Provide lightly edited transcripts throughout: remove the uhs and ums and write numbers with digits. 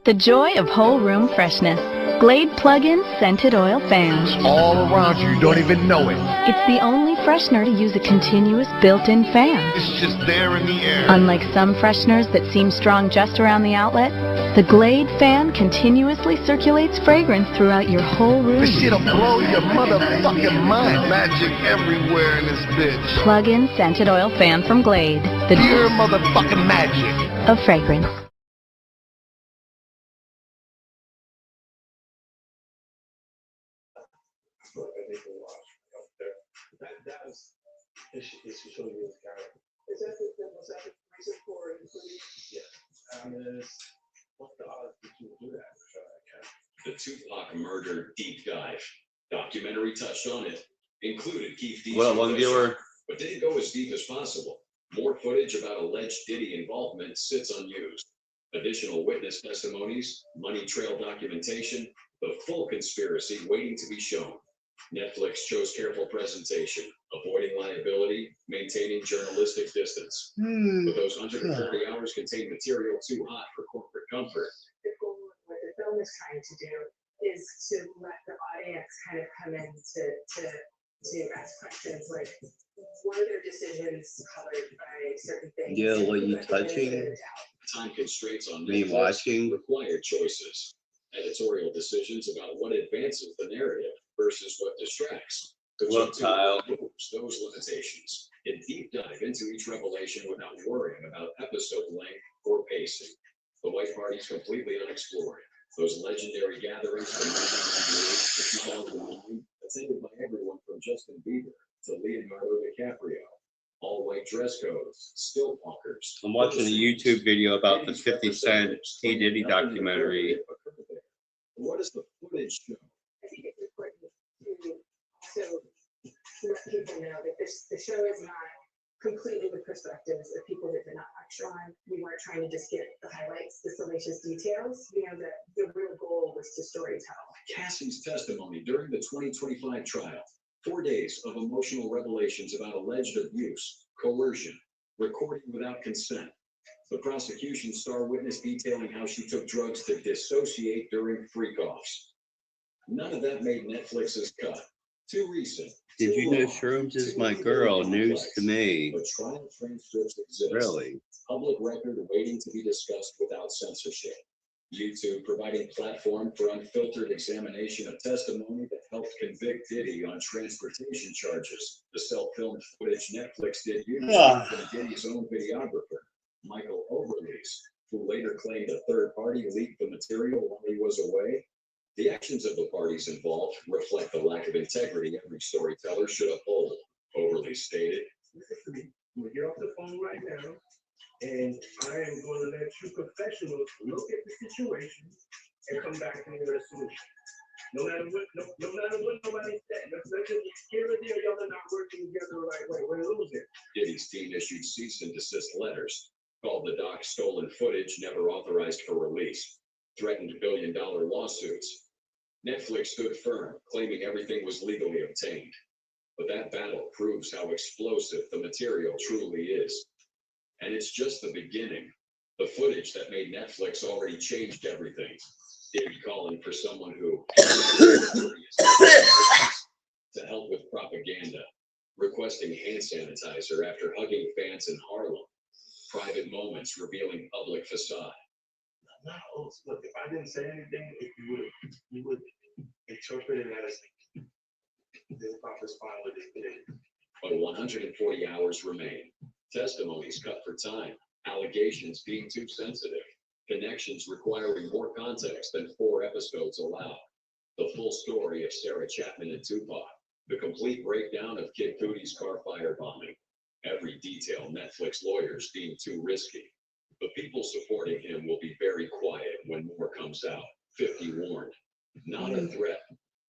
The joy of whole room freshness. Glade Plug-in Scented Oil Fan. All around you, you don't even know it. It's the only freshener to use a continuous built-in fan. It's just there in the air. Unlike some fresheners that seem strong just around the outlet, the Glade fan continuously circulates fragrance throughout your whole room. This shit'll blow your motherfucking mind. Magic everywhere in this bitch. Plug-in Scented Oil Fan from Glade. The pure motherfucking magic of fragrance. It should show you his character. Is that the reason for including? Yeah. What's the odds that you would do that? The Tupac murder deep dive documentary touched on it, included Keith Dees. Well, one viewer. But didn't go as deep as possible. More footage about alleged Diddy involvement sits unused. Additional witness testimonies, money trail documentation, the full conspiracy waiting to be shown. Netflix chose careful presentation, avoiding liability, maintaining journalistic distance. But those 140 hours contain material too hot for corporate comfort. What the film is trying to do is to let the audience kind of come in to ask questions like, were their decisions colored by certain things? Yeah, were you touching? Time constraints on Me Netflix watching? required choices. Editorial decisions about what advances the narrative versus what distracts. Look, Kyle. Those limitations. A deep dive into each revelation without worrying about episode length or pacing. The White Party's completely unexplored. Those legendary gatherings from 1998 to 2009, attended by everyone from Justin Bieber to Leonardo DiCaprio. All white dress codes, still walkers. I'm watching a YouTube video about the 50 Cent P. Diddy documentary. What does the footage show? I think it's important to also let people know that the show is not completely the perspectives of people that did not lecture on. We weren't trying to just get the highlights, the salacious details. That the real goal was to storytell. Cassie's testimony during the 2025 trial. 4 days of emotional revelations about alleged abuse, coercion, recording without consent. The prosecution's star witness detailing how she took drugs to dissociate during freak-offs. None of that made Netflix's cut. Too recent. Did you know Shrooms is my girl? News to me. But trial transcripts exist. Really? Public record waiting to be discussed without censorship. YouTube providing platform for unfiltered examination of testimony that helped convict Diddy on transportation charges. The self-filmed footage Netflix did use from Diddy's own videographer, Michael Overlease, who later claimed a third party leaked the material while he was away. The actions of the parties involved reflect the lack of integrity every storyteller should uphold, Overlease stated. We'll get off the phone right now. And I am going to let you professionals look at the situation and come back to me with a solution. No matter what nobody said, let's just get rid of y'all are not working together the right way. We're losing. Diddy's team issued cease and desist letters, called the doc stolen footage never authorized for release, threatened billion-dollar lawsuits. Netflix stood firm, claiming everything was legally obtained. But that battle proves how explosive the material truly is. And it's just the beginning. The footage that made Netflix already changed everything. Diddy calling for someone who to help with propaganda, requesting hand sanitizer after hugging fans in Harlem, private moments revealing public facade. Look, if I didn't say anything, you would interpret it as this office fine with it did. But 140 hours remain. Testimonies cut for time, allegations deemed too sensitive, connections requiring more context than 4 episodes allow. The full story of Sarah Chapman and Tupac, the complete breakdown of Kid Cudi's car firebombing, every detail Netflix lawyers deemed too risky. The people supporting him will be very quiet when more comes out. 50 warned. Not a threat,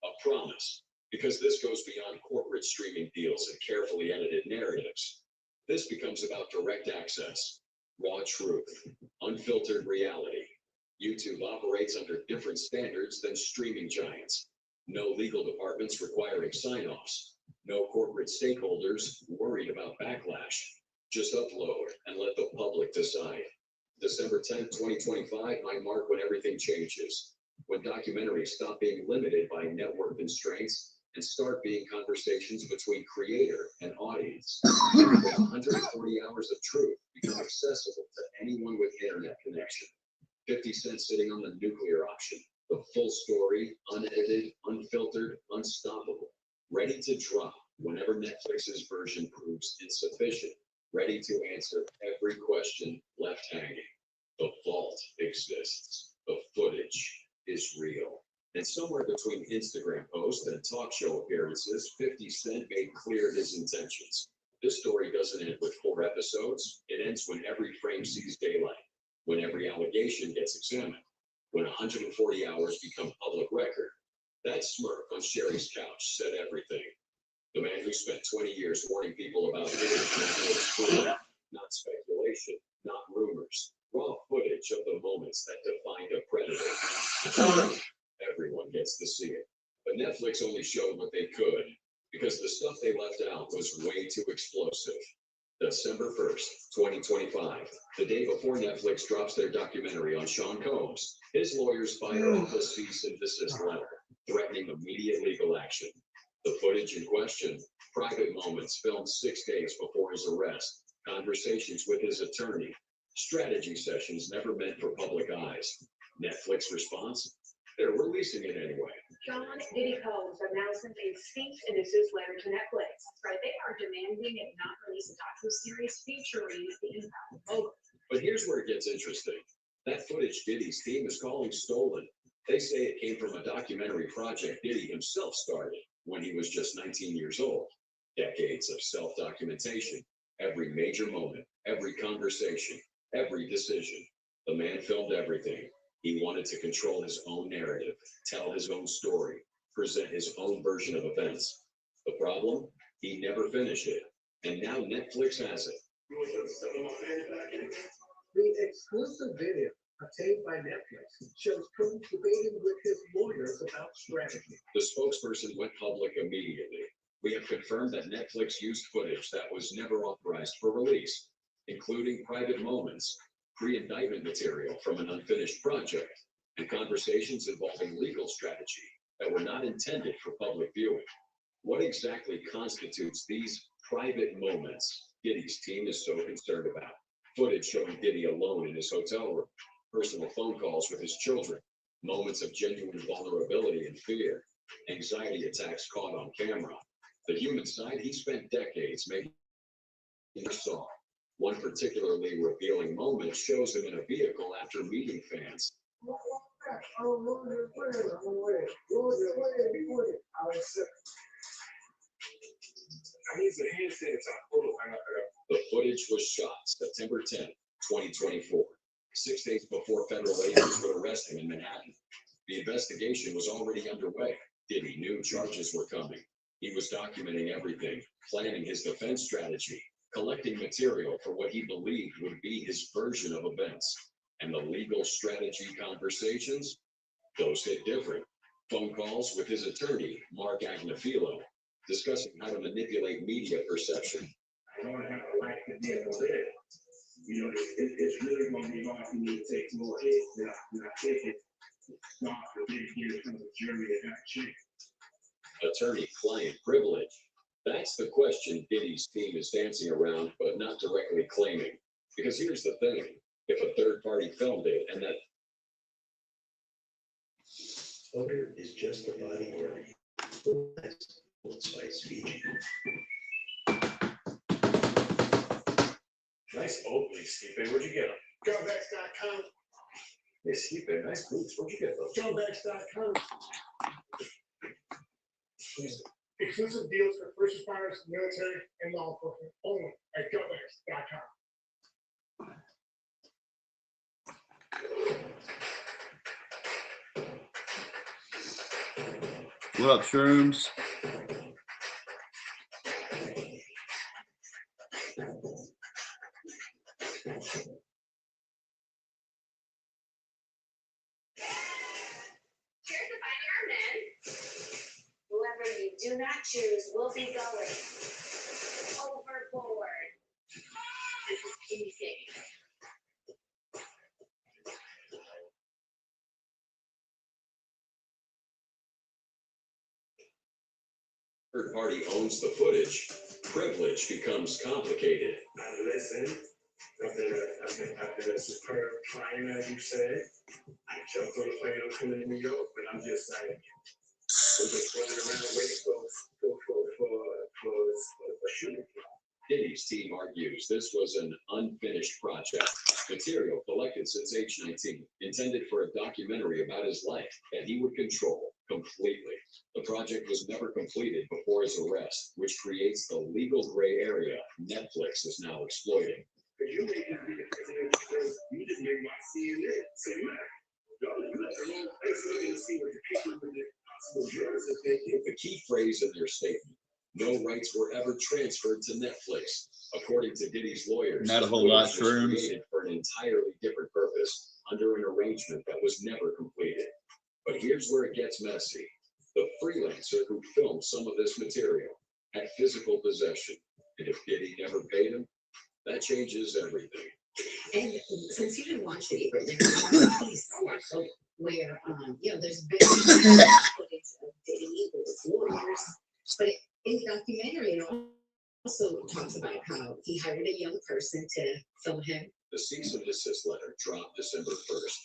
a promise, because this goes beyond corporate streaming deals and carefully edited narratives. This becomes about direct access, raw truth, unfiltered reality. YouTube operates under different standards than streaming giants. No legal departments requiring sign-offs. No corporate stakeholders worried about backlash. Just upload and let the public decide. December 10th, 2025 might mark when everything changes, when documentaries stop being limited by network constraints and start being conversations between creator and audience. When 140 hours of truth become accessible to anyone with internet connection. 50 Cent sitting on the nuclear option, the full story, unedited, unfiltered, unstoppable, ready to drop whenever Netflix's version proves insufficient, ready to answer every question left hanging. The vault exists. The footage is real. And somewhere between Instagram posts and talk show appearances, 50 Cent made clear his intentions. This story doesn't end with 4 episodes. It ends when every frame sees daylight, when every allegation gets examined, when 140 hours become public record. That smirk on Sherry's couch said everything. The man who spent 20 years warning people about footage, not speculation, not rumors, raw footage of the moments that defined a predator. Everyone gets to see it. But Netflix only showed what they could, because the stuff they left out was way too explosive. December 1st, 2025, the day before Netflix drops their documentary on Sean Combs, his lawyers fire off a cease and desist letter, threatening immediate legal action. The footage in question, private moments filmed 6 days before his arrest, conversations with his attorney, strategy sessions never meant for public eyes. Netflix response? They're releasing it anyway. Sean Diddy Combs have now sent a cease and desist letter to Netflix. That's right, they are demanding it not release a docu-series featuring the Impact mogul. But here's where it gets interesting. That footage Diddy's team is calling stolen. They say it came from a documentary project Diddy himself started when he was just 19 years old. Decades of self-documentation, every major moment, every conversation, every decision. The man filmed everything. He wanted to control his own narrative, tell his own story, present his own version of events. The problem? He never finished it. And now Netflix has it. The exclusive video obtained by Netflix shows Combs debating with his lawyers about strategy. The spokesperson went public immediately. We have confirmed that Netflix used footage that was never authorized for release, including private moments, pre-indictment material from an unfinished project, and conversations involving legal strategy that were not intended for public viewing. What exactly constitutes these private moments Diddy's team is so concerned about? Footage showing Diddy alone in his hotel room, personal phone calls with his children, moments of genuine vulnerability and fear, anxiety attacks caught on camera. The human side he spent decades making never saw. One particularly revealing moment shows him in a vehicle after meeting fans. The footage was shot September 10, 2024, 6 days before federal agents would arrest him in Manhattan. The investigation was already underway. Diddy knew charges were coming. He was documenting everything, planning his defense strategy, collecting material for what he believed would be his version of events. And the legal strategy conversations? Those hit different. Phone calls with his attorney, Mark Agnafilo, discussing how to manipulate media perception. I don't have a right to deal with it. You know, it's really going to be hard for me to take more hits than I take it. Not for me to get from the jury to have change. Attorney-client privilege. That's the question Diddy's team is dancing around, but not directly claiming. Because here's the thing. If a third party filmed it and that Odor is just a body word. That's Old Spice Fiji. Nice Oakley, Stipe. Where'd you get them? Johnbags.com. Hey, Stipe, nice boots. Where'd you get those? Johnbags.com. Exclusive deals for first responders, military, and law enforcement only at Johnbags.com. What up, shrooms? Whoever you do not choose will be going overboard. This is easy. third party owns the footage, privilege becomes complicated. I listened after the superb trying, as you said. I jumped on the plane, I'm coming to New York, but I'm just like, I'm just running around waiting for a shooting. Diddy's team argues this was an unfinished project, material collected since age 19, intended for a documentary about his life that he would control completely. The project was never completed before his arrest, which creates the legal gray area Netflix is now exploiting. Because you made him be the president because you just made my CNN say, man, y'all, you left the wrong place looking to see what the people with the possible jurors are thinking. The key phrase in their statement: no rights were ever transferred to Netflix. According to Diddy's lawyers, Not a the whole lot, footage was Shrooms. created for an entirely different purpose under an arrangement that was never completed. But here's where it gets messy. The freelancer who filmed some of this material had physical possession, and if Diddy never paid him, that changes everything. And since you didn't watch it, there's a piece where, there's been footage of Diddy with his lawyers, but in the documentary, it also talks about how he hired a young person to film him. The cease and desist letter dropped December 1st,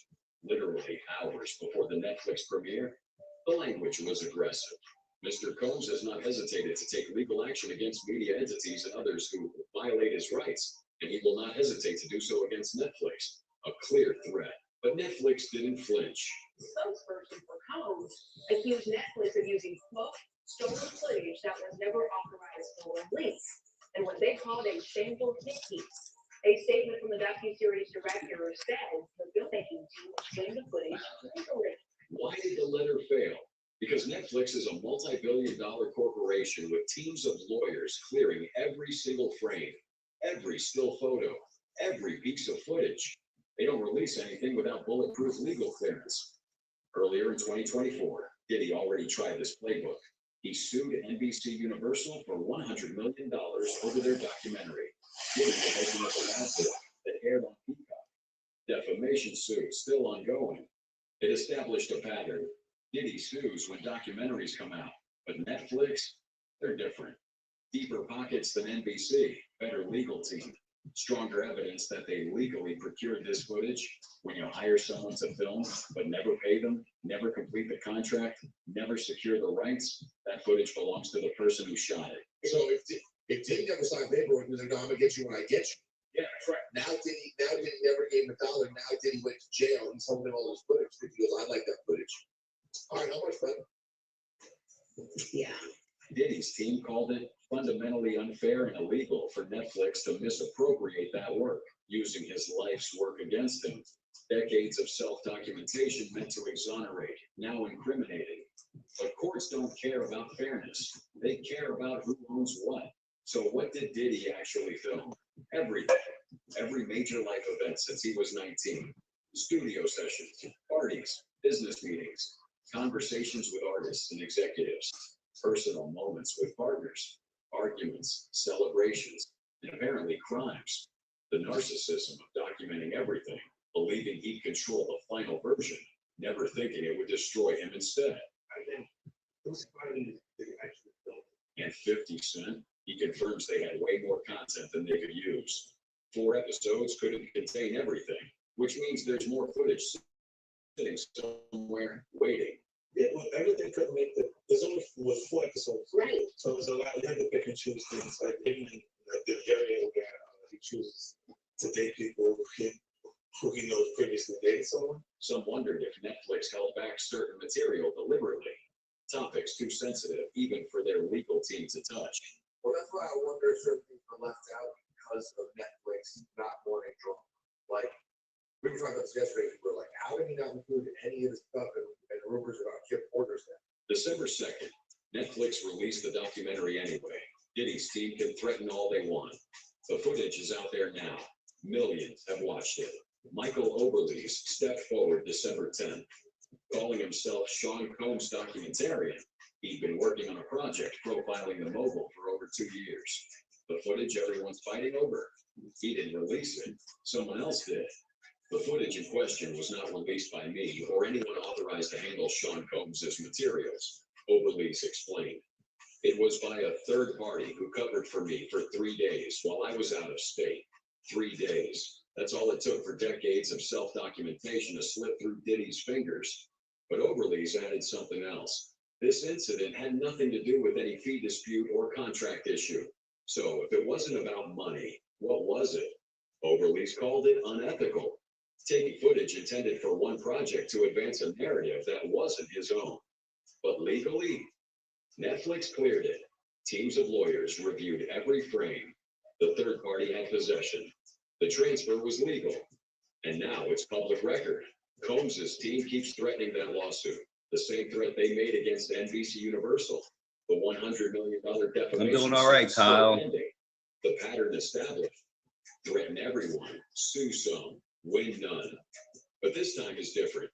literally hours before the Netflix premiere. The language was aggressive. Mr. Combs has not hesitated to take legal action against media entities and others who violate his rights, and he will not hesitate to do so against Netflix. A clear threat. But Netflix didn't flinch. The spokesperson for Combs accused Netflix of using, quote, stolen footage that was never authorized for release, and what they called a shameful hit piece. A statement from the docuseries director said the filmmaking team obtained the footage legally. Why did the letter fail? Because Netflix is a multi-billion-dollar corporation with teams of lawyers clearing every single frame, every still photo, every piece of footage. They don't release anything without bulletproof legal clearance. Earlier in 2024, Diddy already tried this playbook. He sued NBC Universal for $100 million over their documentary, given the making of a lawsuit that aired on Peacock. Defamation suit still ongoing. It established a pattern. Diddy sues when documentaries come out, but Netflix, they're different. Deeper pockets than NBC, better legal team, stronger evidence that they legally procured this footage. When you hire someone to film, but never pay them, never complete the contract, never secure the rights, that footage belongs to the person who shot it. So if Diddy never signed paperwork, he was like, no, I'm gonna get you when I get you. Yeah, that's right. Now Diddy never gave him $1. Now Diddy went to jail. He's holding all his footage. He goes, I like that footage. All right, how much better? Yeah. Diddy's team called it fundamentally unfair and illegal for Netflix to misappropriate that work, using his life's work against him. Decades of self-documentation meant to exonerate, now incriminating. But courts don't care about fairness. They care about who owns what. So what did Diddy actually film? Everything. Every major life event since he was 19. Studio sessions, parties, business meetings, conversations with artists and executives, personal moments with partners, arguments, celebrations, and apparently crimes. The narcissism of documenting everything, believing he'd control the final version, never thinking it would destroy him instead. I think those findings they actually don't. And 50 Cent, he confirms they had way more content than they could use. 4 episodes couldn't contain everything, which means there's more footage sitting somewhere waiting. Yeah, well, everything couldn't make there's only was 4 episodes. Right. So it was a lot. We had to pick and choose things. Like even like the area where he chooses to date people who he knows previously dated someone. Some wondered if Netflix held back certain material deliberately. Topics too sensitive, even for their legal team to touch. Well, that's why I wonder if certain things were left out because of Netflix not wanting drama. Like, we were talking about this yesterday. We were like, how did he not include any of the stuff and rumors about Kip Porter's death? December 2nd, Netflix released the documentary anyway. Diddy's team can threaten all they want. The footage is out there now. Millions have watched it. Michael Oberlees stepped forward December 10th, calling himself Sean Combs' documentarian. He'd been working on a project profiling the mogul for over 2 years. The footage everyone's fighting over. He didn't release it. Someone else did. The footage in question was not released by me or anyone authorized to handle Sean Combs' materials, Oberlees explained. It was by a third party who covered for me for 3 days while I was out of state. 3 days. That's all it took for decades of self-documentation to slip through Diddy's fingers. But Overly's added something else. This incident had nothing to do with any fee dispute or contract issue. So if it wasn't about money, what was it? Overly's called it unethical. Taking footage intended for one project to advance a narrative that wasn't his own. But legally, Netflix cleared it. Teams of lawyers reviewed every frame. The third party had possession. The transfer was legal. And now it's public record. Combs' team keeps threatening that lawsuit. The same threat they made against NBC Universal. The $100 million defamation. I'm doing all right, suit still Kyle. pending. The pattern established. Threaten everyone, sue some, win none. But this time is different.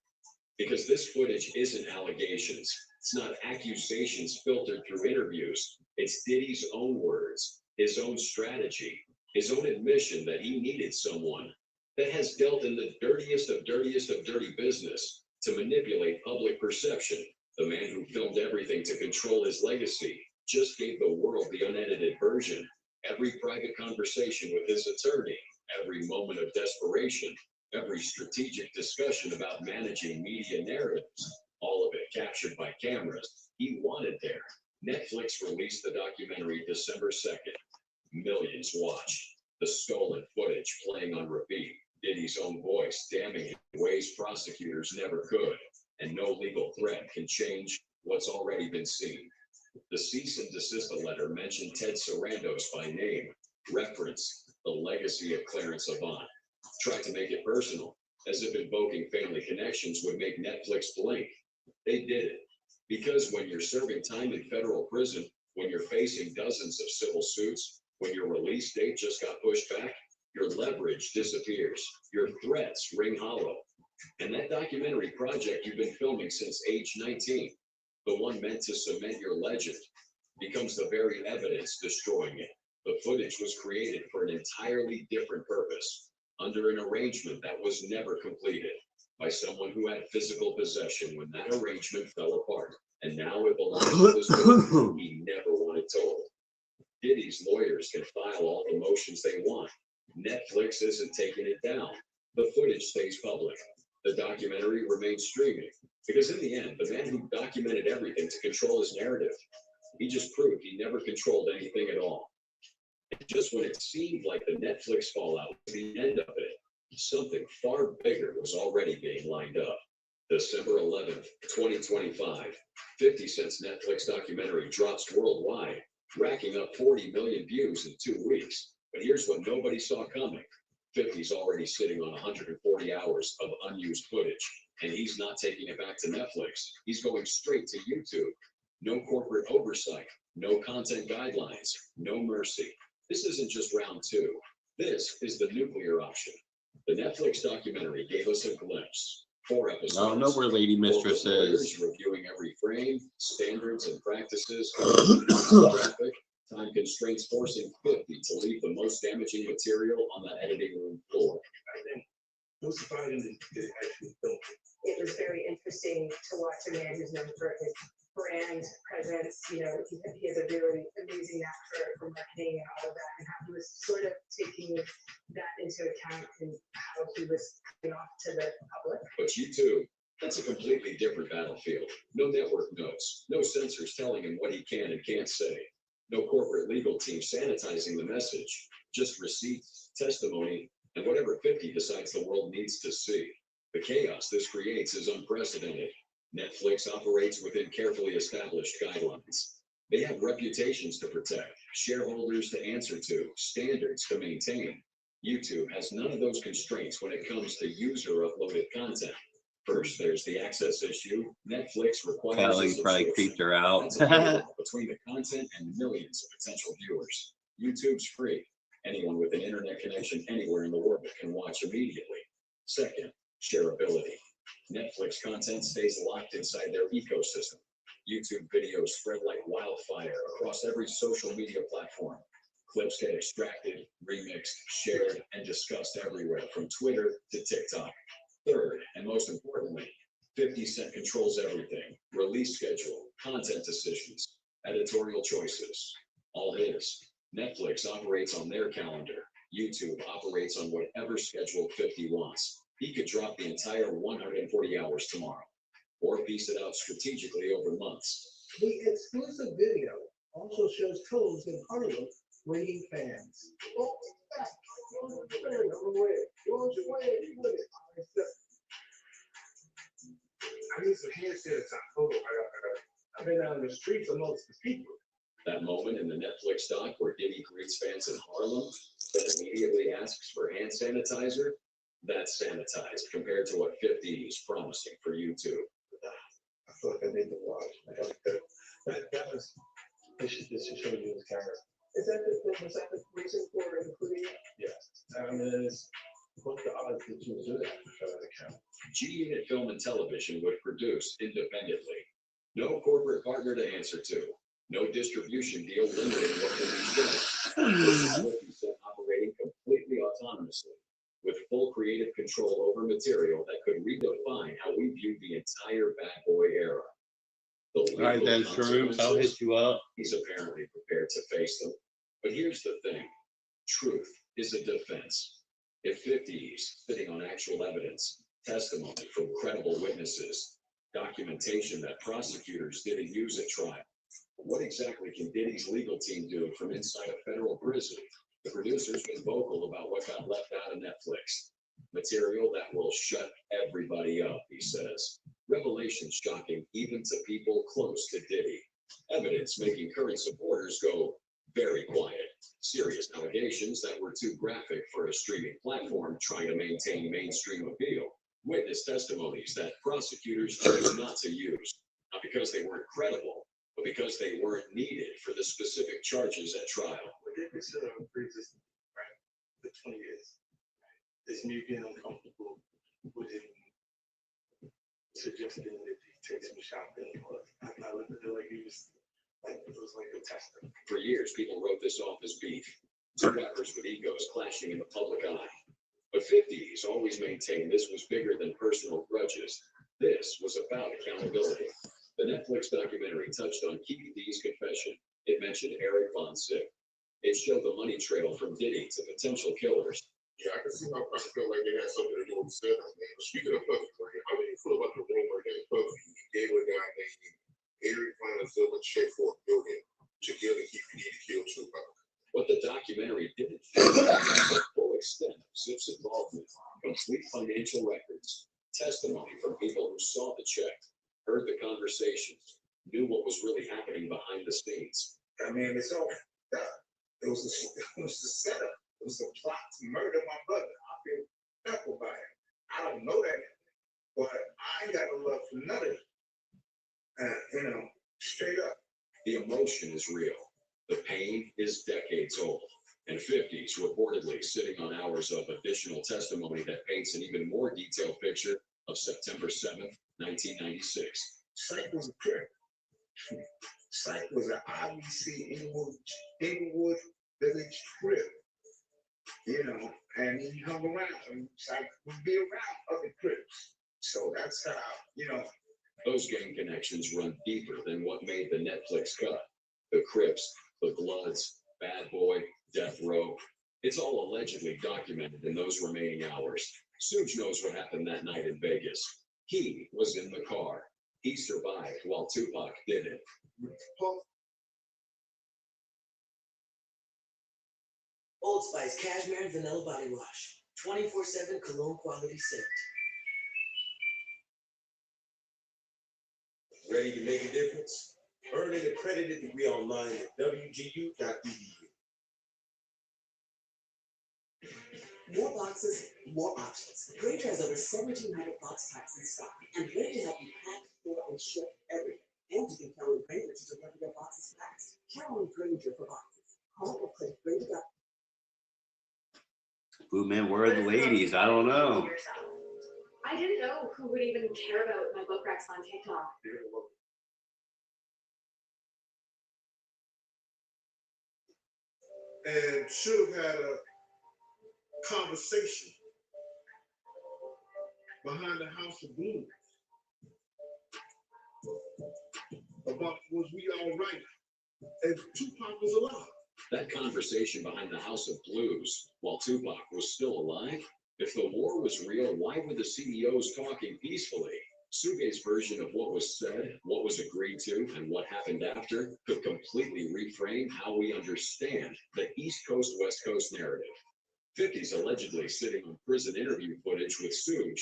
Because this footage isn't allegations. It's not accusations filtered through interviews. It's Diddy's own words, his own strategy, his own admission that he needed someone that has dealt in the dirtiest of dirty business to manipulate public perception. The man who filmed everything to control his legacy just gave the world the unedited version. Every private conversation with his attorney, every moment of desperation, every strategic discussion about managing media narratives, all of it captured by cameras. He wanted there. Netflix released the documentary December 2nd. Millions watched. The stolen footage playing on repeat. Diddy's own voice damning him in ways prosecutors never could. And no legal threat can change what's already been seen. The cease and desist letter mentioned Ted Sarandos by name, referenced the legacy of Clarence Avant, tried to make it personal, as if invoking family connections would make Netflix blink. They did it. Because when you're serving time in federal prison, when you're facing dozens of civil suits, when your release date just got pushed back, your leverage disappears. Your threats ring hollow. And that documentary project you've been filming since age 19, the one meant to cement your legend, becomes the very evidence destroying it. The footage was created for an entirely different purpose, under an arrangement that was never completed, by someone who had physical possession when that arrangement fell apart. And now it belongs to this person he never wanted told. Diddy's lawyers can file all the motions they want. Netflix isn't taking it down. The footage stays public. The documentary remains streaming. Because in the end, the man who documented everything to control his narrative, he just proved he never controlled anything at all. And just when it seemed like the Netflix fallout was the end of it, something far bigger was already being lined up. December 11th, 2025, 50 Cent's Netflix documentary drops worldwide, racking up 40 million views in 2 weeks. But here's what nobody saw coming. 50's already sitting on 140 hours of unused footage, and he's not taking it back to Netflix. He's going straight to YouTube. No corporate oversight, no content guidelines, no mercy. This isn't just round two. This is the nuclear option. The Netflix documentary gave us a glimpse. 4 episodes. I don't know where Lady Mistress is. Reviewing every frame, standards and practices, traffic, time constraints forcing 50 to leave the most damaging material on the editing room floor. It was very interesting to watch a man who's known for his brand presence. You know, he has a really amazing knack for marketing and all of that, and how he was sort of taking that into account and how he was coming off to the public. But YouTube, that's a completely different battlefield. No network notes, no censors telling him what he can and can't say. No corporate legal team sanitizing the message, just receipts, testimony, and whatever 50 decides the world needs to see. The chaos this creates is unprecedented. Netflix operates within carefully established guidelines. They have reputations to protect, shareholders to answer to, standards to maintain. YouTube has none of those constraints when it comes to user-uploaded content. First, there's the access issue. Netflix requires Kelly probably creeped her out. That's a trade-off between the content and millions of potential viewers. YouTube's free. Anyone with an internet connection anywhere in the world can watch immediately. Second, shareability. Netflix content stays locked inside their ecosystem. YouTube videos spread like wildfire across every social media platform. Clips get extracted, remixed, shared, and discussed everywhere, from Twitter to TikTok. Third, and most importantly, 50 Cent controls everything: release schedule, content decisions, Editorial choices, all his. Netflix operates on their calendar. YouTube operates on whatever schedule 50 wants. He could drop the entire 140 hours tomorrow, or piece it out strategically over months. The exclusive video also shows Toes in Harlem waiting fans. I need some hand sanitizer. Hold on, I've been out in the streets amongst the people. That moment in the Netflix doc where Diddy greets fans in Harlem, but immediately asks for hand sanitizer, that's sanitized compared to what 50 is promising for YouTube. I feel like I need to watch. That was, this should show you his camera. Was that the reason for including it? Yeah. I mean, what's the odds that you do that for the camera? G-Unit Film and Television would produce independently. No corporate partner to answer to. No distribution deal limiting what can be shown. Operating completely autonomously, with full creative control over material that could redefine how we view the entire Bad Boy era. All right then, Shrooms, I'll hit you up. He's apparently prepared to face them. But here's the thing. Truth is a defense. If 50 is sitting on actual evidence, testimony from credible witnesses, documentation that prosecutors didn't use at trial, what exactly can Diddy's legal team do from inside a federal prison? The producer's been vocal about what got left out of Netflix. Material that will shut everybody up, he says. Revelations shocking even to people close to Diddy. Evidence making current supporters go very quiet. Serious allegations that were too graphic for a streaming platform trying to maintain mainstream appeal. Witness testimonies that prosecutors chose not to use, not because they weren't credible, but because they weren't needed for the specific charges at trial. What did this pre-existing, right? The 20 years. It's me being uncomfortable with him suggesting that he takes me shopping. I looked at it like he was like it was like a tester. For years, people wrote this off as beef. Two rappers with egos clashing in the public eye. But 50's always maintained this was bigger than personal grudges. This was about accountability. The Netflix documentary touched on Keith D's confession. It mentioned Eric Von Sick. It showed the money trail from Diddy to potential killers. Yeah, I can see how Puffy felt like they had something to do with the setup, man. But speaking of Puffy, right, how do you feel about the rumor that Puffy gave a guy named Eric Von Sick a check for $1 billion to kill and keep Diddy to kill Tupac? What the documentary didn't show was the full extent of Zip's involvement, complete financial records, testimony from people who saw the check, heard the conversations, knew what was really happening behind the scenes. I mean, it's all it was the setup. It was a plot to murder my brother. I feel careful by it. I don't know that, but I ain't got no love for none of it. Straight up. The emotion is real. The pain is decades old. And 50's reportedly sitting on hours of additional testimony that paints an even more detailed picture of September 7th, 1996. Psych was a crip. Psych was an IBC Inglewood Village crip. And he hung around. And Psych would be around other crips. So that's how, Those gang connections run deeper than what made the Netflix cut. The Crips, the Bloods, Bad Boy, Death Row. It's all allegedly documented in those remaining hours. Suge knows what happened that night in Vegas. He was in the car. He survived while Tupac didn't. Old Spice Cashmere and Vanilla Body Wash. 24/7 cologne quality scent. Ready to make a difference? Earn an accredited degree online at wgu.edu. More boxes, more options. Grainger has over 1,700 box types in stock and ready to help you pack, store, and ship everything. And you can count on Grainger to deliver your boxes fast. Count on Grainger for boxes. Call or click Grainger. Ooh, man, where are the ladies? I don't know. I didn't know who would even care about my book racks on TikTok. And should have had a conversation behind the House of Blues about was we all right if Tupac was alive. That conversation behind the House of Blues while Tupac was still alive? If the war was real, why were the CEOs talking peacefully? Suge's version of what was said, what was agreed to, and what happened after could completely reframe how we understand the East Coast, West Coast narrative. 50's allegedly sitting on prison interview footage with Suge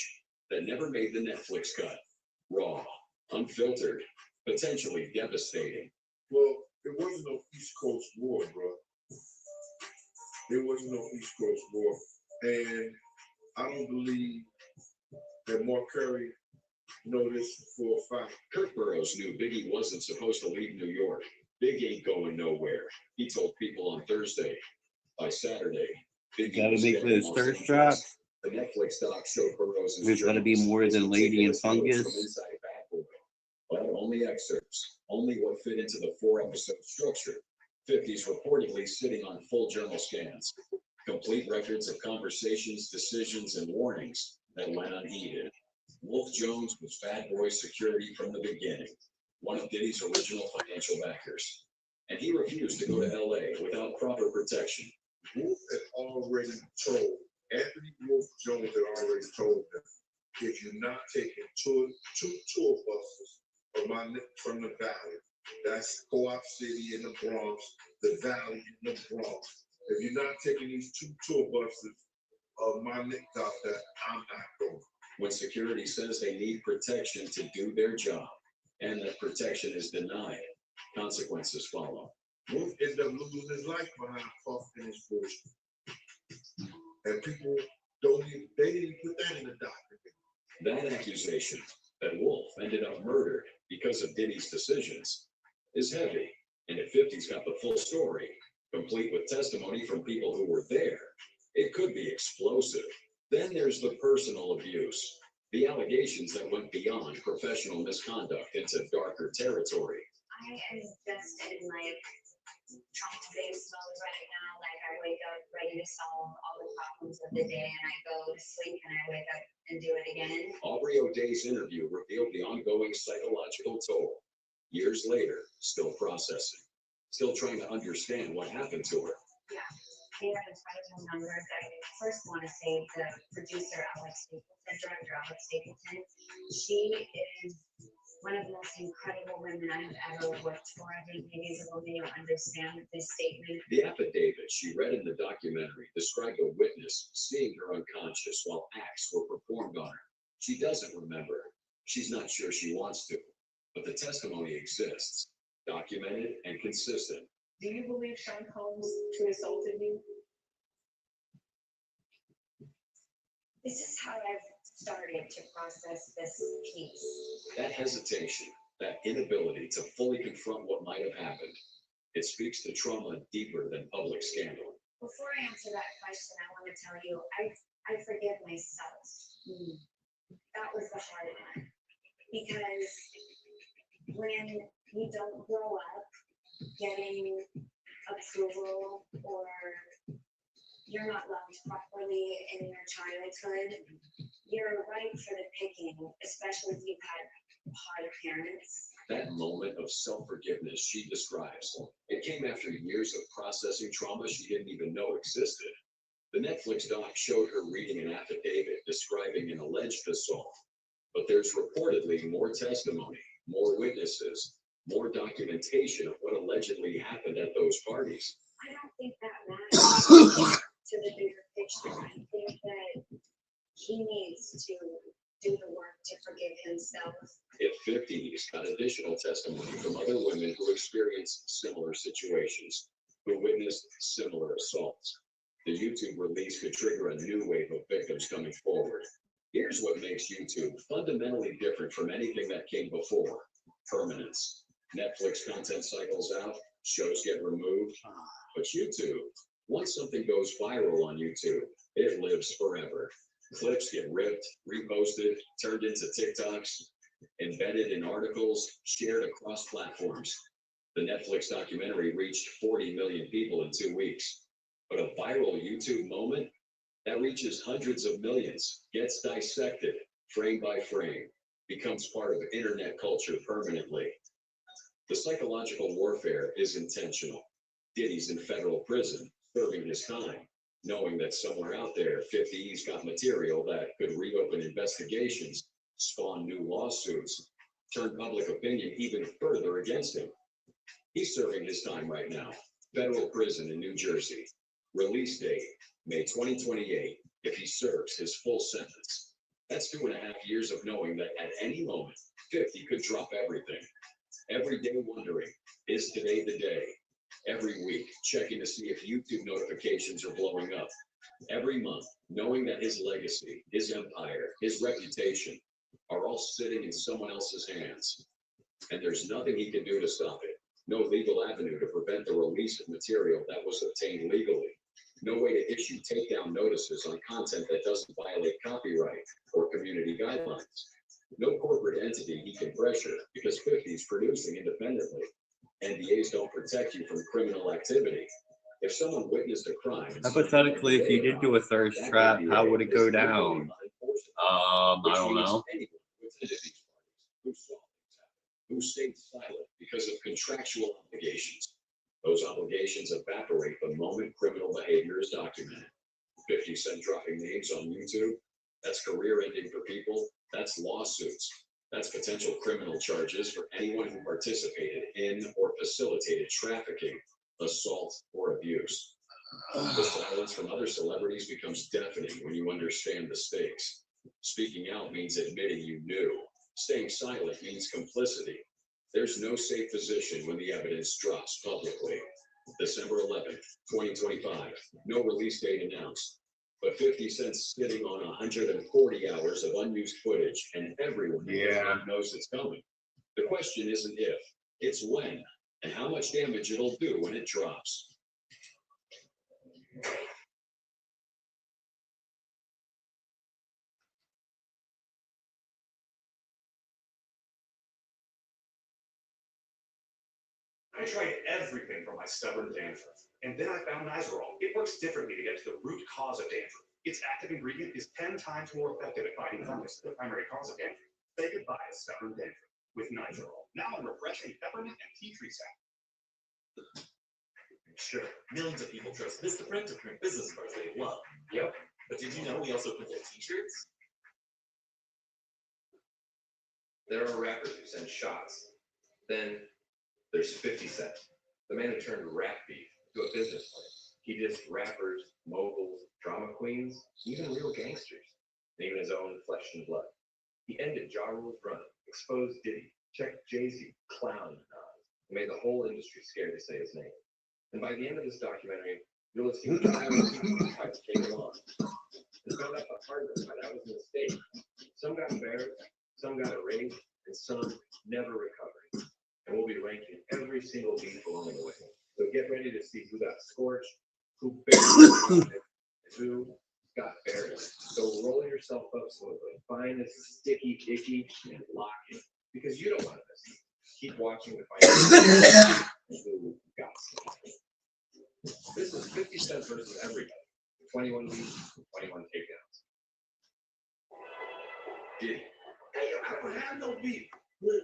that never made the Netflix cut. Raw, unfiltered, potentially devastating. Well, it wasn't no East Coast war, bro. There wasn't no East Coast war. And I don't believe that Mark Curry know this for a fact. Kirk Burroughs knew Biggie wasn't supposed to leave New York. Big ain't going nowhere. He told people on Thursday. By Saturday, Biggie Gotta was make dead in this Los thirst Angeles. trap. The Netflix doc showed Burroughs' There's gotta be more than Lady and Fungus. From inside Bad Boy. But only excerpts, only what fit into the 4-episode structure. 50's reportedly sitting on full journal scans, complete records of conversations, decisions, and warnings that went unheeded. Wolf Jones was Bad Boy security from the beginning, one of Diddy's original financial backers. And he refused to go to LA without proper protection. Wolf had already told, Anthony Wolf Jones had already told them, if you're not taking two tour buses from the Valley, that's Co-op City in the Bronx, the Valley in the Bronx. If you're not taking these 2 tour buses of my Nick out there, I'm not going. When security says they need protection to do their job, and that protection is denied, consequences follow. Wolf ended up losing his life behind Puff and his bullshit. And people they didn't put that in the document. That accusation that Wolf ended up murdered because of Diddy's decisions is heavy, and if 50's got the full story, complete with testimony from people who were there, it could be explosive. Then there's the personal abuse, the allegations that went beyond professional misconduct into darker territory. I am just in like trauma-based mode right now. Like I wake up ready to solve all the problems of the day, and I go to sleep and I wake up and do it again. Aubrey O'Day's interview revealed the ongoing psychological toll. Years later, still processing, still trying to understand what happened to her. Yeah, we have incredible numbers. I first want to say the producer, Alex Stapleton, director Alex Stapleton. She is one of the most incredible women I have ever worked for. I think maybe as a woman you'll understand this statement. The affidavit she read in the documentary described a witness seeing her unconscious while acts were performed on her. She doesn't remember. She's not sure she wants to, but the testimony exists, documented and consistent. Do you believe Sean Combs true assaulted you? This is how I've started to process this piece. That hesitation, that inability to fully confront what might have happened, it speaks to trauma deeper than public scandal. Before I answer that question, I want to tell you, I forgive myself. That was the hard one. Because when you don't grow up getting approval or you're not loved properly in your childhood, you're ripe for the picking, especially if you've had hard parents. That moment of self-forgiveness she describes, it came after years of processing trauma she didn't even know existed. The Netflix doc showed her reading an affidavit describing an alleged assault, but there's reportedly more testimony, more witnesses, more documentation of what allegedly happened at those parties. I don't think that matters to the bigger picture. I think that he needs to do the work to forgive himself. If 50's got additional testimony from other women who experienced similar situations, who witnessed similar assaults, the YouTube release could trigger a new wave of victims coming forward. Here's what makes YouTube fundamentally different from anything that came before: permanence. Netflix content cycles out, shows get removed, but YouTube, once something goes viral on YouTube, it lives forever. Clips get ripped, reposted, turned into TikToks, embedded in articles, shared across platforms. The Netflix documentary reached 40 million people in 2 weeks. But a viral YouTube moment that reaches hundreds of millions, gets dissected frame by frame, becomes part of internet culture permanently. The psychological warfare is intentional. Diddy's in federal prison, serving his time, knowing that somewhere out there, 50's got material that could reopen investigations, spawn new lawsuits, turn public opinion even further against him. He's serving his time right now. Federal prison in New Jersey. Release date, May 2028, if he serves his full sentence. That's 2.5 years of knowing that at any moment, 50 could drop everything. Every day wondering, is today the day? Every week, checking to see if YouTube notifications are blowing up. Every month, knowing that his legacy, his empire, his reputation are all sitting in someone else's hands. And there's nothing he can do to stop it. No legal avenue to prevent the release of material that was obtained legally. No way to issue takedown notices on content that doesn't violate copyright or community guidelines. No corporate entity he can pressure because 50's producing independently. NDAs don't protect you from criminal activity. If someone witnessed a crime, Hypothetically, if you did do a thirst trap, how would it go down? I don't know. Who stayed silent because of contractual obligations. Those obligations evaporate the moment criminal behavior is documented. 50 Cent dropping names on YouTube, that's career ending for people. That's lawsuits. That's potential criminal charges for anyone who participated in or facilitated trafficking, assault, or abuse. The silence from other celebrities becomes deafening when you understand the stakes. Speaking out means admitting you knew. Staying silent means complicity. There's no safe position when the evidence drops publicly. December 11th, 2025, no release date announced. But 50 Cent's sitting on 140 hours of unused footage, and everyone knows it's coming. The question isn't if, it's when, and how much damage it'll do when it drops. I tried everything for my stubborn dandruff, and then I found Nizoral. It works differently to get to the root cause of dandruff. Its active ingredient is 10 times more effective at fighting fungus, the primary cause of dandruff. Say goodbye to stubborn dandruff with Nizoral. Now in refreshing peppermint and tea tree sap. Sure, millions of people trust Vistaprint to print business cards they love. Yep, but did you know we also print their t-shirts? There are rappers who send shots. Then there's 50 Cent, the man who turned rap beef to a business plan. He dissed rappers, moguls, drama queens, even real gangsters, and even his own flesh and blood. He ended Ja Rule's run, exposed Diddy, checked Jay-Z, clown Nas, and made the whole industry scared to say his name. And by the end of this documentary, you'll have seen thousands of people try to take him on. And found out the hard way why that was a mistake. Some got embarrassed, some got erased, and some never recovered. And we'll be ranking every single beef along the way. So get ready to see who got scorched, who barely, who got buried. So roll yourself up smoothly. Find this sticky icky and lock it. Because you don't want to miss it. Keep watching to find out who got it. This is 50 Cent versus everybody. 21 weeks, 21 takedowns. Diddy. Hey, I don't have no beef with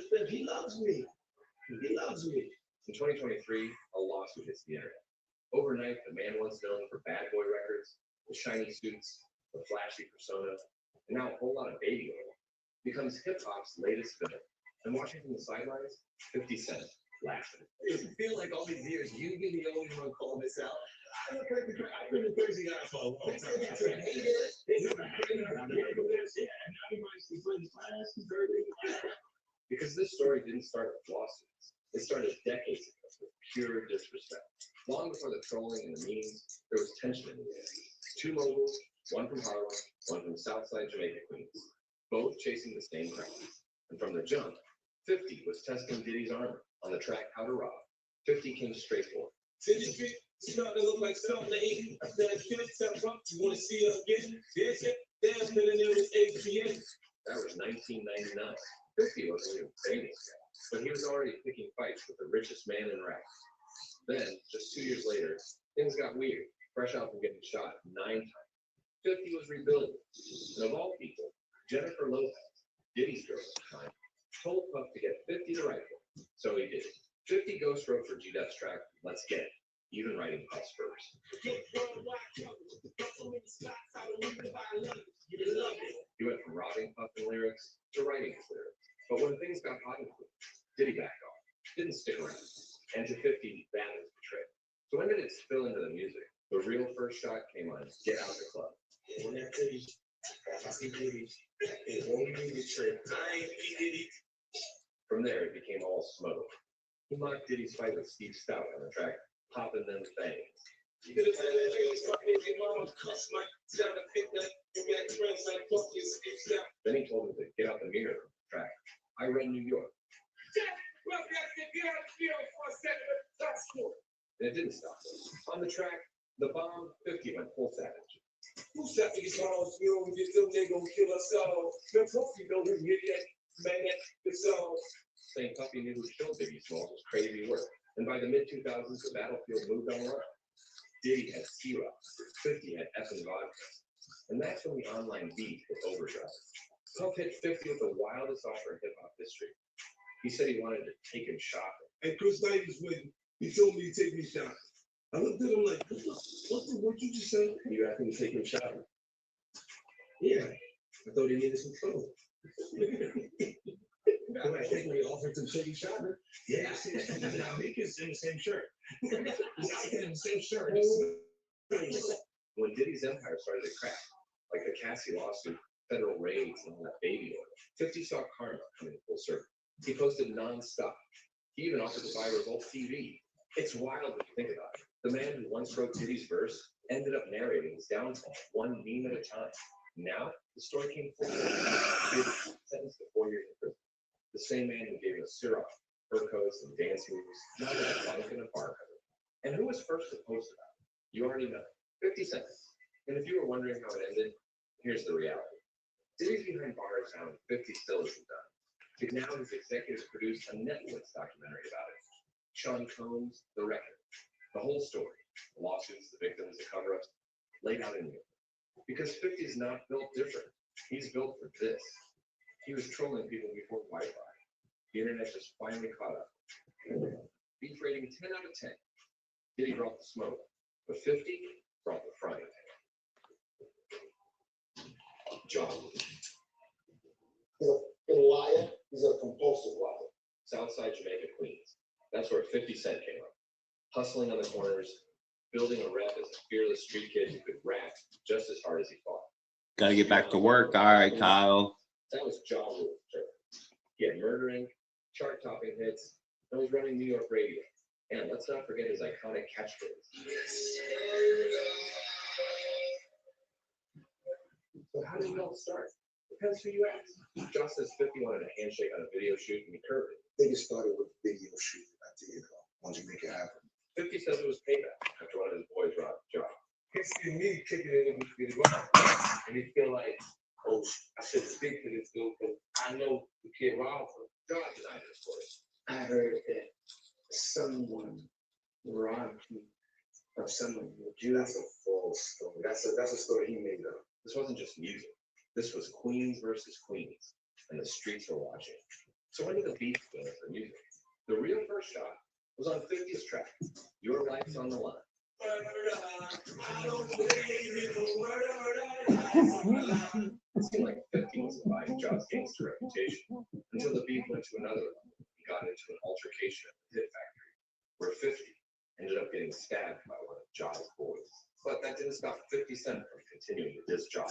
Steph. He loves me. He loves me. In 2023, a lawsuit hits the internet. Overnight, the man once known for bad boy records, the shiny suits, the flashy persona, and now a whole lot of baby oil, becomes hip-hop's latest villain. And watching from the sidelines, 50 Cent laughing. Does it feel like all these years you've been the only one calling this out? I've been a crazy guy for a long time. Because this story didn't start with lawsuits. It started decades ago with pure disrespect. Long before the trolling and the memes, there was tension in the air. Two moguls, one from Harlem, one from Southside Jamaica Queens, both chasing the same crown. And from the jump, 50 was testing Diddy's armor on the track How to Rob. 50 came straight for it. 50 starting to look like something to eat. I said, you want to see us again? Yes, damn, millionaire with HPN. That was 1999. 50 wasn't even famous yet, but he was already picking fights with the richest man in rap. Then, just 2 years later, things got weird, fresh out from getting shot 9 times. 50 was rebuilding, and of all people, Jennifer Lopez, Diddy's girl at the time, told Puff to get 50 to write for. So he did. 50 Ghost wrote for G-Dep's track, Let's Get It, even writing Puff's verse. He went from robbing Puff in lyrics to writing his lyrics. But when things got hot and cool, Diddy backed off, didn't stick around. And to 50, that was betrayal. So when did it spill into the music? The real first shot came on Get Out the Club. When that Diddy, I see Diddy, it won't be betrayed. I ain't be Diddy. From there, it became all smoke. He mocked Diddy's fight with Steve Stout on the track, Poppin' Them Things. Then he told him to get out the mirror from the track. I Run New York. And it didn't stop. On the track, The Bomb, 50 went full savage. Who said these songs? You know, this little nigga gonna kill us all. No Puffy know who hit that, man, that's the song. Saying Puffy knew who killed Biggie Smalls was crazy work. And by the mid-2000s, the battlefield moved on around. Diddy had C-Rock, 50 had F and vodka. And that's when the online beat was overdrive. Puff hit 50 with the wildest offer in hip-hop history. He said he wanted to take him shopping. And Chris Knight was with him. He told me to take me shopping. I looked at him like, what you just said? You asked him to take him shopping. Yeah, I thought he needed some trouble. I think we offered some shady shopping. Yeah, now Nick is in the same shirt. He's out there in the same shirt. When Diddy's empire started to crack, like the Cassie lawsuit, federal raids, and all that baby oil, 50 saw karma coming full circle. He posted non-stop. He even offered to buy Revolt TV. It's wild when you think about it. The man who once wrote Diddy's verse ended up narrating his downfall, one meme at a time. Now, the story came full circle. Sentenced to 4 years in prison. The same man who gave us syrup, fur coats, and dance moves, now got a bunk in a bar cover. And who was first to post about it? You already know. 50 Cent. And if you were wondering how it ended, here's the reality. Diddy's behind bars now, and 50 still isn't done. But now his executives produced a Netflix documentary about it. Sean Combs, The Record. The whole story. The lawsuits, the victims, the cover-ups, laid out in you. Because 50 is not built different. He's built for this. He was trolling people before Wi-Fi. The internet just finally caught up. Beef rating 10 out of 10. Diddy brought the smoke, but 50 brought the frying pan. John. He's a liar. He's a compulsive liar. Southside Jamaica, Queens. That's where 50 Cent came up. Hustling on the corners, building a rep as a fearless street kid who could rap just as hard as he fought. Gotta get back to work. All right, Kyle. That was Ja Rule's turn. He had murdering, chart-topping hits, and was running New York radio. And let's not forget his iconic catchphrase. So how did it all start? Depends who you ask. Ja says 50 wanted a handshake on a video shoot and he curved it. They just started with a video shoot at the once you make it happen. 50 says it was payback after one of his boys robbed Ja. He see me kicking it in the ground. And he feel like, oh, I should speak to this dude because I know the kid robbed him. Ja denied it, of course. I heard that someone robbed you of someone you. That's a false story. That's a story he made up. This wasn't just music. This was Queens versus Queens, and the streets were watching. So when did the beef go for music? The real first shot was on 50's track, Your Life's on the Line. It seemed like 50 was buying Ja's gangster reputation until the beef went to another level. He got into an altercation at the Hit Factory, where 50 ended up getting stabbed by one of Ja's boys. But that didn't stop 50 Cent from continuing to diss Ja.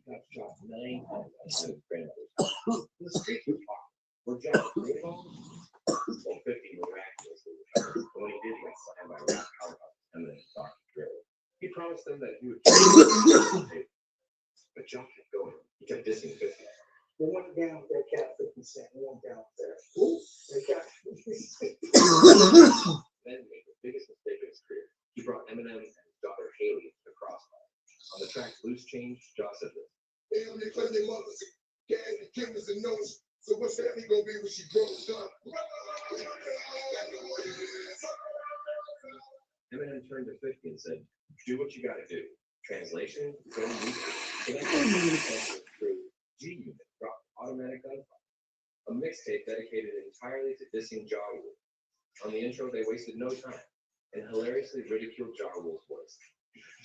Got shot 9 times by his grandmother's house. The streets were talking. Were Ja great on? Well, 50 miraculously recovered. And when he did, he got signed by rap powerhouse Eminem and Dr. Dre. He promised them that he would keep but Ja kept going. He kept dissing 50. We went down with that cat 50 Cent. We went down with that. Who? That cat 50 Cent. Then made the biggest mistake of his career. He brought Eminem and his daughter Haley to the crossfire. On the track Loose Change, Ja said this. They claim their mothers gas and killers and notes. So what's family gonna be when she grows up? Eminem turned to 50 and said, do what you gotta do. Translation, go to music. So that's through G-Unit, dropped Automatic Gunfire, a mixtape dedicated entirely to dissing Ja Rule. On the intro, they wasted no time and hilariously ridiculed Ja Rule's voice.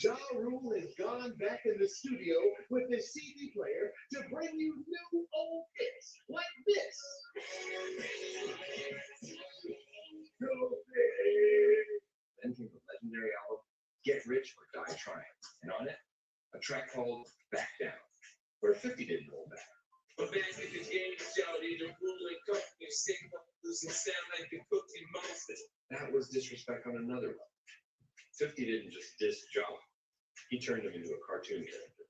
Ja Rule has gone back in the studio with his CD player to bring you new old hits like this. Then came the legendary album Get Rich or Die Trying, and on it, a track called Back Down, where 50 didn't hold back. But back in the game, shouted the rule and cut you sick of losing sound like the Cookie Monster. That was disrespect on another level. 50 didn't just diss Ja. He turned him into a cartoon character.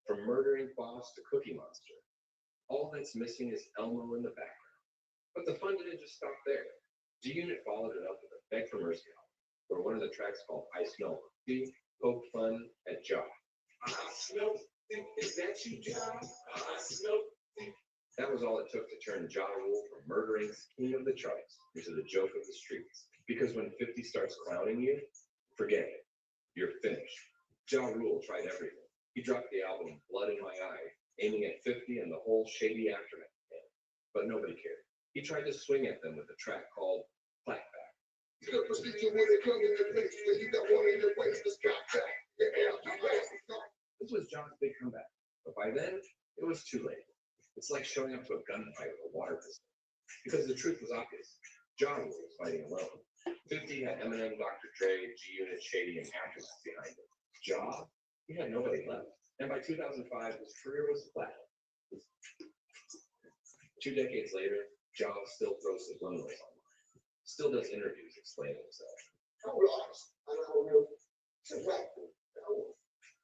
From murdering boss to Cookie Monster, all that's missing is Elmo in the background. But the fun didn't just stop there. G-Unit followed it up with a Beg for Mercy album, where one of the tracks called I Smell He poked fun at Ja. I smell, is that you, Ja? I smell. That was all it took to turn Ja Rule from murdering king of the charts into the joke of the streets. Because when 50 starts clowning you, forget it. You're finished. Ja Rule tried everything. He dropped the album Blood in My Eye, aiming at 50 and the whole shady aftermath camp. But nobody cared. He tried to swing at them with a track called Clapback. This was John's big comeback. But by then, it was too late. It's like showing up to a gunfight with a water pistol. Because the truth was obvious. Ja Rule was fighting alone. 50 had Eminem, Dr. Dre, G-Unit, Shady, and Aftermath behind him. Ja, he had nobody left. And by 2005, his career was flat. 2 decades later, Ja still throws subliminals online. Still does interviews explaining himself. I'm lost. I know real.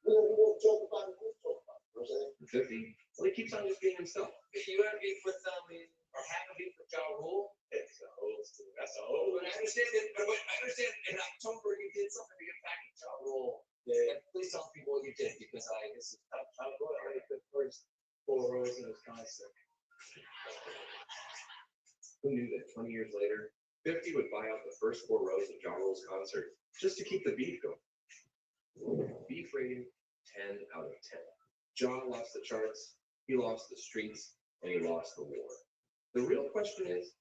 We won't talk about it. We'll talk about it. You know what I'm saying? 50, well, he keeps on just being himself. If you have beef with or have a beef with Ja Rule, it's a whole story. That's a whole. But I understand that. But I understand in October you did something to get back at Ja Rule. Yeah. And please tell people what you did because this is I'm going to write the first 4 rows in this concert. Who knew that 20 years later, 50 would buy out the first 4 rows of Ja Rule's concert just to keep the beef going. Beef rating 10 out of 10. Ja lost the charts, he lost the streets, and he lost the war. The real question is,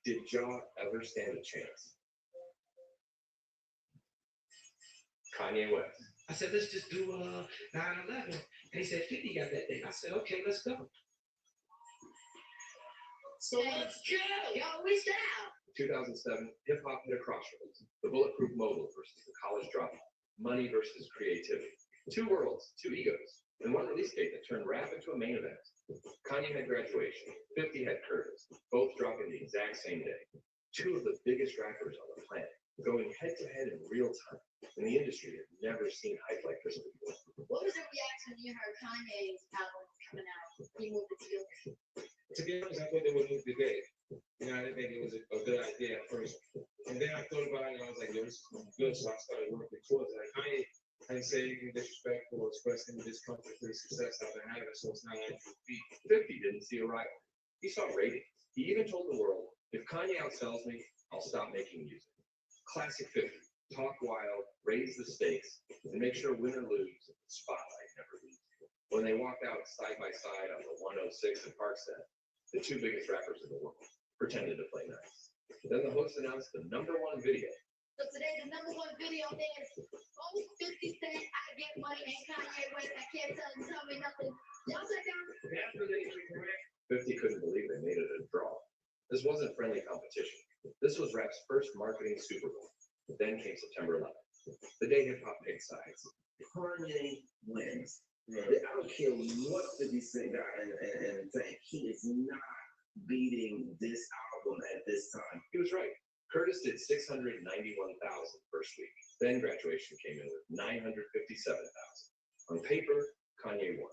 did Ja ever stand a chance? Kanye West. I said, let's just do 9/11. And he said, 50 got that day. I said, okay, let's go. So let's go. Yo, we down. 2007, hip hop hit a crossroads. The bulletproof mogul versus the college dropout. Money versus creativity. 2 worlds, 2 egos, and 1 release date that turned rap into a main event. Kanye had Graduation. 50 had Curtis. Both dropping the exact same day. 2 of the biggest rappers on the planet, going head to head in real time. And the industry had never seen hype like this before. What was the reaction when you heard Kanye's album coming out? He moved the deal. To be honest, I thought they would move the day. You know, I didn't think it was a good idea at first. And then I thought about it and I was like, yo, this is gonna be good. So I started working towards it. Like, Kanye, I didn't say anything disrespectful or express any discomfort for the success I've been having, so it's not like it would be. 50 didn't see a rival. He saw ratings. He even told the world, if Kanye outsells me, I'll stop making music. Classic 50. Talk wild, raise the stakes, and make sure win or lose, the spotlight never leaves. When they walked out side by side on the 106 in Parkside, the 2 biggest rappers in the world pretended to play nice. Then the host announced the #1 video. So today, the #1 video is, 50 Cent, I Get Money, and Kanye West, I Can't Tell Me Nothing. Y'all check out. 50 couldn't believe they made it a draw. This wasn't friendly competition. This was rap's first marketing Super Bowl. Then came September 11th, the day hip hop picked sides. Kanye wins. I don't care what 50 Cent got and think. He is not beating this album at this time. He was right. Curtis did 691,000 first week. Then Graduation came in with 957,000. On paper, Kanye won.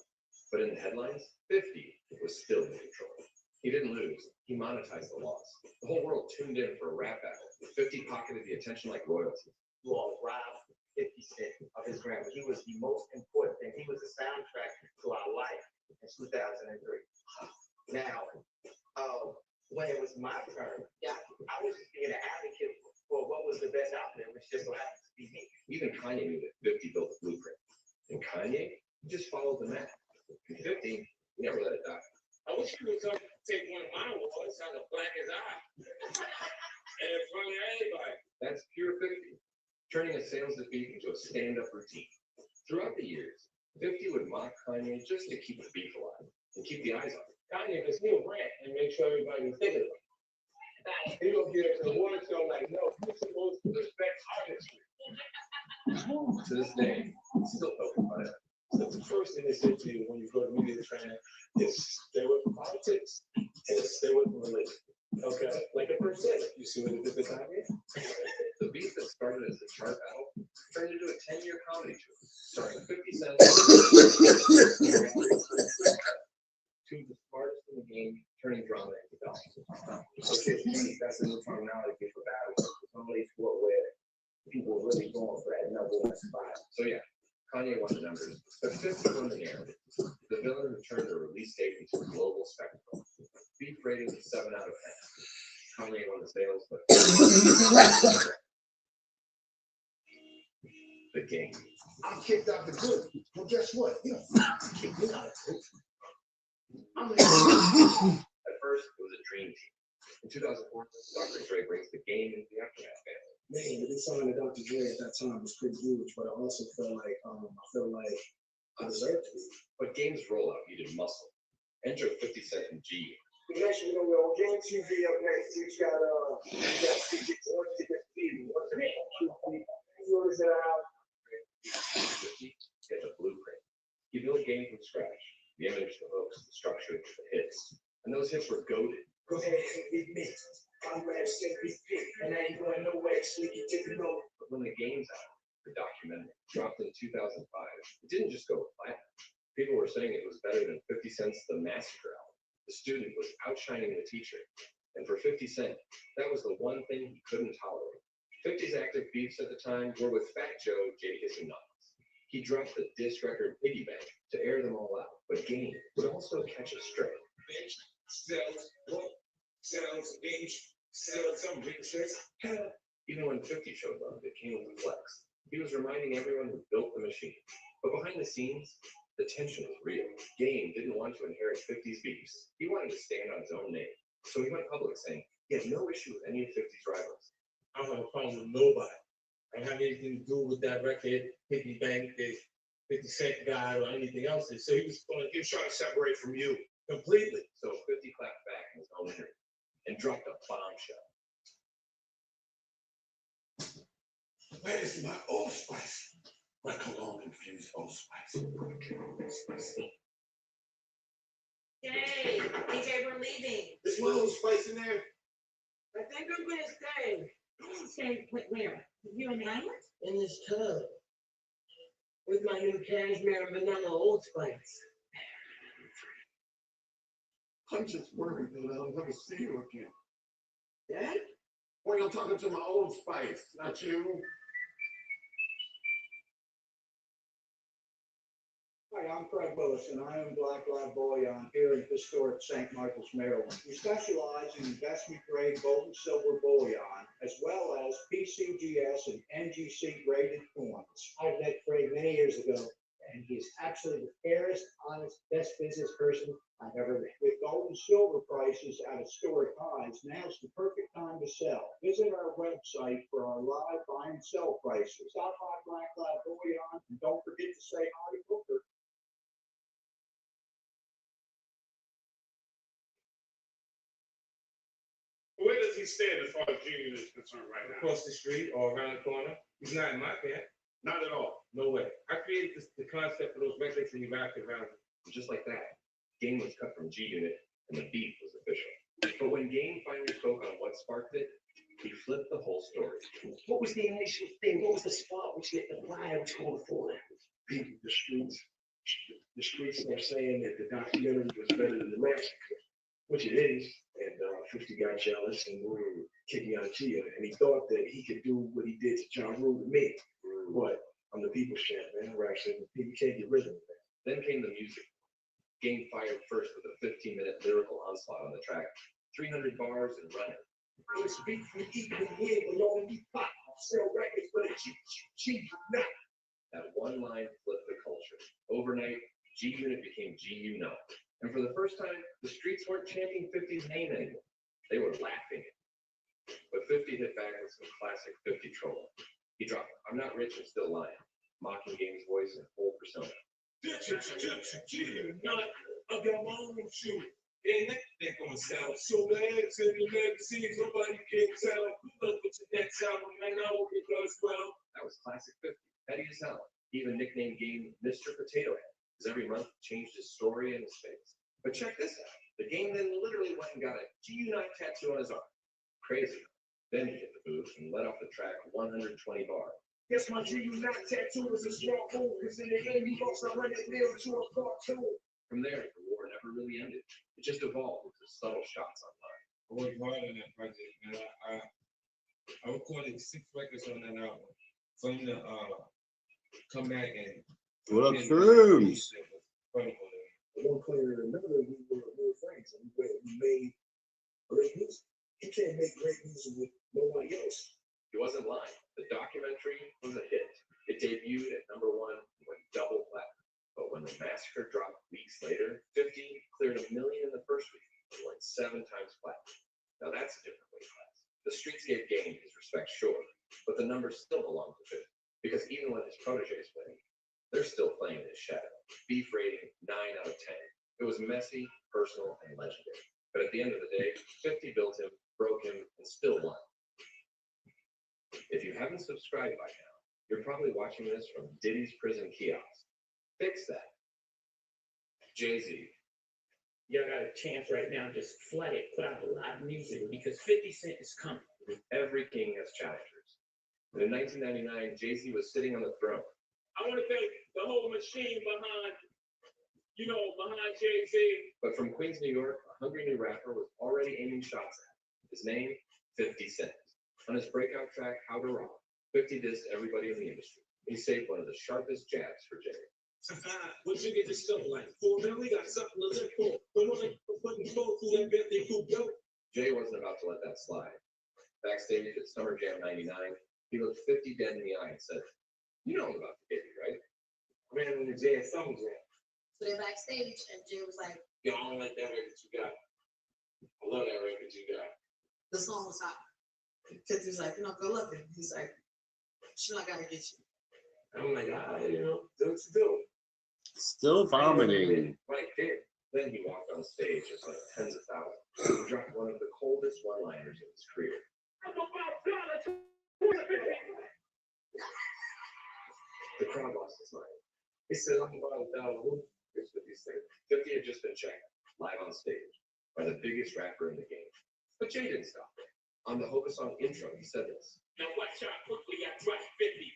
But in the headlines, 50 was still in control. He didn't lose. He monetized the loss. The whole world tuned in for a rap battle. 50 pocketed the attention like royalty. You all robbed 50 Cent of his grandma. He was the most important thing. He was the soundtrack to our life in 2003. Now, when it was my turn, I was just being an advocate for what was the best out there, which just so happens to be me. Even Kanye knew that 50 built a blueprint. And Kanye, he just followed the map. And 50, he never let it die. I wish you would come take one of my awards, out of black as I. And in front of everybody. That's pure 50, turning a sales defeat into a stand-up routine. Throughout the years, 50 would mock Kanye just to keep the beef alive and keep the eyes on him. Kanye, because he'll rant and make sure everybody's thinking about it. He gonna get to the water show like, no, you're supposed to respect artistry. To this day, he's still poking fun at it. So the first thing they say to you when you go to media training is stay away from politics and stay away from religion. Okay, like the first said, you see what it did with Kanye? The beef that started as a chart battle turned into a 10-year comedy tour, starring 50 Cent, two of the smartest in the game, turning drama into dollars. Okay, that's the new terminology for battle. It's only sport where people are really going for that number one spot. So yeah, Kanye won the numbers, but 50 won the narrative. The villain returned the release date into a global spectacle. Beef rating was 7 out of 10. Kanye won the sales, but the game. I'm kicked out the group. Well, guess what? You don't kick me out of the group. At first, it was a dream team. In 2004, Dr. Dre brings the game into the Aftermath family. Man, to be signed to Dr. Dre at that time was pretty huge, but I also felt like I deserved to be. But Game's rollout needed muscle. Enter 50 Cent and G. Next, we're gonna go Game TV up next. We got CJ Orange to get Stevie. What's the name? Yours that out. 50 get the blueprint. He built Game from scratch. The image, the hooks, the structure, the hits. And those hits were goated. Go ahead and beat me. I'm ready to say beat me. And I ain't going nowhere. Sneaky taking over. But when the game's out, the documentary dropped in 2005, it didn't just go flat. People were saying it was better than 50 Cent's The Massacre album. The student was outshining the teacher. And for 50 Cent, that was the one thing he couldn't tolerate. 50's active beefs at the time were with Fat Joe, Jadakiss, and Nas. He dropped the diss record Piggy Bank to air them all out. But Game would also catch a stray. Bitch, sells, what? Sells, bitch, sells some bitches. Even when 50 showed up, it came with a flex. He was reminding everyone who built the machine. But behind the scenes, the tension was real. Game didn't want to inherit 50's beefs. He wanted to stand on his own name. So he went public saying he had no issue with any of 50's rivals. I don't have a problem with nobody. I don't have anything to do with that record, Piggy Bank, the 50 Cent guy, or anything else. So he was trying to separate from you completely. So 50 clapped back in his own interview and dropped a bombshell. Where is my Old Spice? My cologne infused Old Spice. Yay, DJ, we're leaving. Is my Old Spice in there? I think I'm gonna stay Stay, where? You in the island? in this tub with my new cashmere and vanilla Old Spice. I'm just worried that I'll never see you again. Dad? Well, you're talking to my Old Spice, not you. Hi, I'm Craig Willis, and I am Black Lab Bullion here in historic St. Michael's, Maryland. We specialize in investment-grade gold and silver bullion, as well as PCGS and NGC-graded coins. I met Craig many years ago, and he's actually the fairest, honest, best business person I've ever met. With gold and silver prices at historic highs, now's the perfect time to sell. Visit our website for our live buy and sell prices. Stop by Black Lab Bullion, and don't forget to say hi to Booker. Where does he stand as far as Junior is concerned right now? Across the street or around the corner. He's not in my camp. Not at all. No way. I created the concept of those records and he wrapped it around it. Just like that, Game was cut from G Unit and the beef was official. But when Game finally spoke on what sparked it, he flipped the whole story. What was the initial thing? What was the spark which lit the fire which called for that? People, the streets are saying that the documentary was better than the massacre, which it is. And 50 got jealous and we were kicking out Gia, and he thought that he could do what he did to Ja Rule to me. But I'm the people's champ, man. We're actually, people can't get rid of me, man. Then came the music. Game fired first with a 15-minute lyrical onslaught on the track, 300 bars and running. I was beat from equal win, but only pop. sell records for the G Unit. That one line flipped the culture. Overnight, G Unit became G Unite. And for the first time, the streets weren't chanting 50's name anymore. They were laughing it. But 50 hit back with some classic 50 trolling. He dropped, I'm not rich and still lying, mocking Game's voice in full persona. Not of your own shoe. And they're gonna sound so bad to the legacy, nobody can tell. Good luck with your next album, man. I hope it does well. That was classic 50. Petty as hell. He even nicknamed Game Mr. Potato Head, because every month changed his story and his face. But check this out. The Game then literally went and got a G Unite tattoo on his arm. Crazy. Then he hit the booth and let off the track 120 bars. Guess my G Unite tattoo is a strong move, because in the end, he lost 100 mil to a cartoon. From there, the war never really ended. It just evolved into subtle shots online. I worked hard on that project, and I recorded 6 records on that album. For him to come back and what up, Shrooms? One clear, remember that we were friends and we made great music. You can't make great music with nobody else. He wasn't lying. The documentary was a hit. It debuted at #1 and went double platinum. But when The Massacre dropped weeks later, 50 cleared 1 million in the first week and went 7 times platinum. Now that's a different weight class. The streets gave Game his respect, sure, but the numbers still belong to 50. Because even when his proteges win, they're still playing in his shadow. Beef rating 9 out of 10. It was messy, personal, and legendary. But at the end of the day, 50 built him, broke him, and still won. If you haven't subscribed by now, you're probably watching this from Diddy's prison kiosk. Fix that. Jay-Z. Y'all got a chance right now, just flood it, put out a lot of music, because 50 Cent is coming. Every king has challengers. And in 1999, Jay-Z was sitting on the throne. I want to thank the whole machine behind Jay-Z. But from Queens, New York, a hungry new rapper was already aiming shots at him. His name, 50 Cent. On his breakout track, How to Rock, 50 dissed everybody in the industry. He saved one of the sharpest jabs for Jay. What you get this stuff like? 4 million, got something to live for. But when they putting folk through that bit, they could go. Jay wasn't about to let that slide. Backstage at Summer Jam 99, he looked 50 dead in the eye and said, "You know about the baby, right?" Man, when the Jay at Summer Jam. So they're backstage, and Jay was like, Yo, I don't like that record you got. I love that record you got. the song was hot. 50 was like, go look it. He's like, I gotta get you. I'm like, do what you do. Still vomiting. Right there. Then he walked on stage just like tens of thousands. He dropped one of the coldest one-liners of his career. The crowd lost its mind. He said, I'm about $1,000. Here's what he said. 50 had just been checked live on stage by the biggest rapper in the game. But Jay didn't stop there. On the Hoka song intro, he said this. Now watch how quickly I drop 50.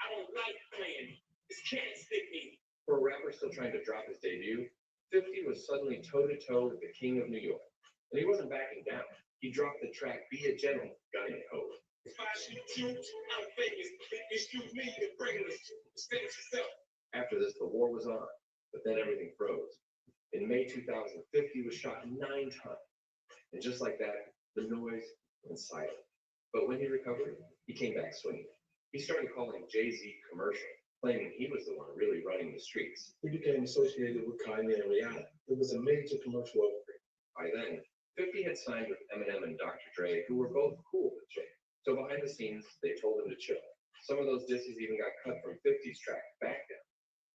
I don't like playing. This can't stick me. For a rapper still trying to drop his debut, 50 was suddenly toe-to-toe with the king of New York. And he wasn't backing down. He dropped the track Be a Gentleman, Gunny and Code. If I shoot you, I'm famous. Excuse me, you're bringing us. Stand yourself. After this, the war was on, but then everything froze. In May 2050 was shot 9 times. And just like that, the noise went silent. But when he recovered, he came back swinging. He started calling Jay-Z commercial, claiming he was the one really running the streets. He became associated with Kanye and Rihanna. It was a major commercial upgrade. By then, 50 had signed with Eminem and Dr. Dre, who were both cool with Jay. So behind the scenes, they told him to chill. Some of those disses even got cut from 50's track Back Down.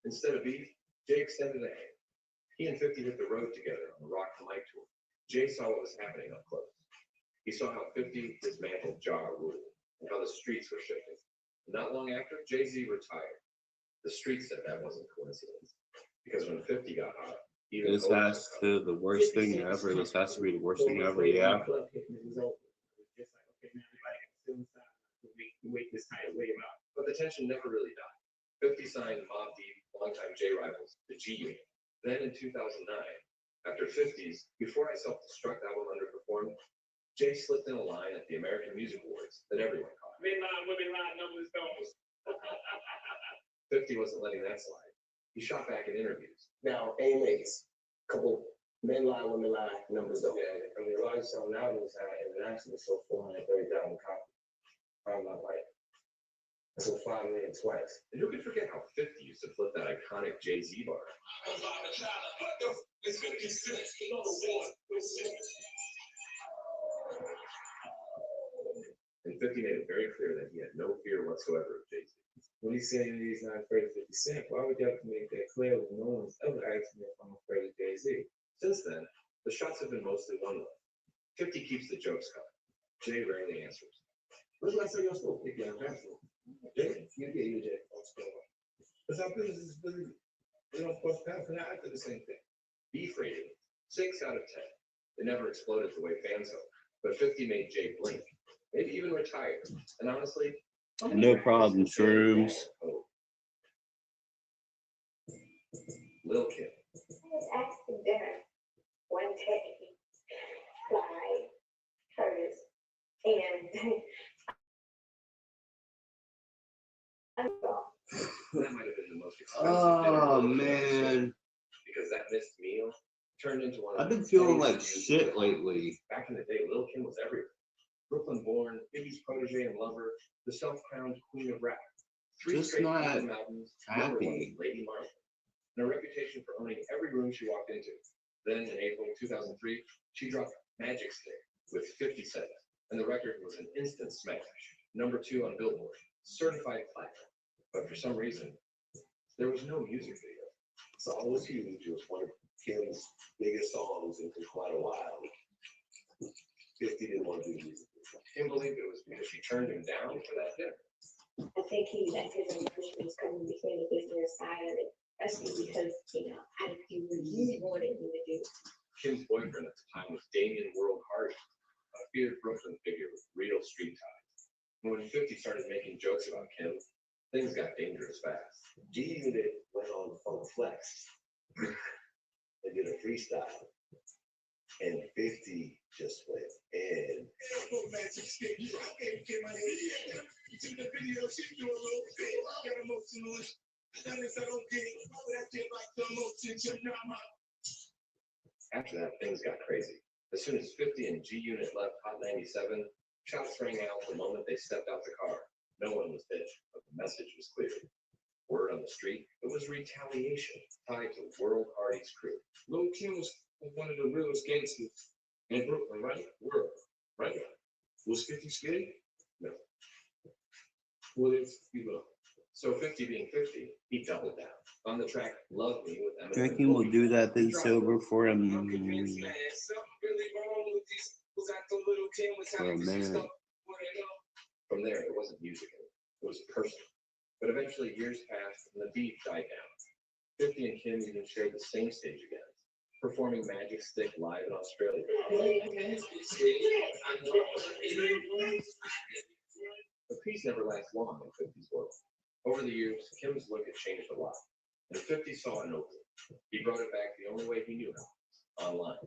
Instead of beef, Jay extended a hand. He and 50 hit the road together on the Rock the Mic tour. Jay saw what was happening up close. He saw how 50 dismantled Ja Rule and how the streets were shifting. Not long after, Jay-Z retired. The streets said that wasn't coincidence. Because when 50 got hot, even This has to the worst thing ever. This has to be the worst thing ever, yeah. But the tension never really died. 50 signed Mobb Deep, longtime J rivals, the G Unit. Then in 2009, after 50's Before I Self-Destruct album underperformed, Jay slipped in a line at the American Music Awards that everyone caught. Midline, women line, numbers don't. 50 wasn't letting that slide. He shot back in interviews. Now, AMAs, couple men lie, women lie, numbers don't. Yeah, I mean, a lot of selling albums internationally sold 430,000 copies. I'm not right. I sold 5 million twice. And who could forget how 50 used to flip that iconic Jay-Z bar? And 50 made it very clear that he had no fear whatsoever of Jay-Z. When he's saying he's not afraid of 50 Cent, why would you have to make that clear when no one's ever asked me if I'm afraid of Jay-Z? Since then, the shots have been mostly one way. 50 keeps the jokes coming. Jay rarely answers. When's the last time y'all spoke? Yeah, that's true. Jay? You Jay. Because our business is really, we don't cross paths and I did the same thing. Beef rating, 6 out of 10. It never exploded the way fans hoped, but 50 made Jay blink, maybe even retire. And honestly, No problem, shrooms. Lil Kim. I was asking dinner one day by Curtis, and That might have been the most expensive Oh dinner man, because that missed meal turned into one of I've the been feeling funniest like views shit of my life. lately. Back in the day, Lil Kim was everywhere. Brooklyn born, Biggie's protege and lover, the self-crowned queen of rap. 3 Just straight not platinum albums, #1 happy. Lady Marvel, and a reputation for owning every room she walked into. Then in April 2003, she dropped Magic Stick with 50 Cent, and the record was an instant smash. #2 on Billboard, certified platinum. But for some reason, there was no music video. Song was huge. It was one of Kim's biggest songs in quite a while. 50 didn't want to do the music. Kim believed it was because she turned him down for that dinner. I think he let his emotions come between the business side of it, especially because, I do what he wanted me to do. Kim's boyfriend at the time was Damian World Hardy, a feared Brooklyn figure with real street ties. And when 50 started making jokes about Kim, things got dangerous fast. G-Unit went on Funk Flex. They did a freestyle. And 50 just went in. After that, things got crazy. As soon as 50 and G-Unit left Hot 97, shots rang out the moment they stepped out the car. No one was dead, but the message was clear. Word on the street, it was retaliation tied to World Hardy's crew. Lil Kim was one of the realest gangsters in Brooklyn, right? World, right? Was 50 scared? No. What if you know? So 50 being 50, he doubled down. On the track Love Me with Eminem. Drinking will do that thing sober for a minute. From there, it wasn't music anymore. It was personal. But eventually, years passed and the beef died down. 50 and Kim even shared the same stage again, performing Magic Stick live in Australia. The peace never lasts long in 50's world. Over the years, Kim's look had changed a lot, and 50 saw an opening. He brought it back the only way he knew how, online,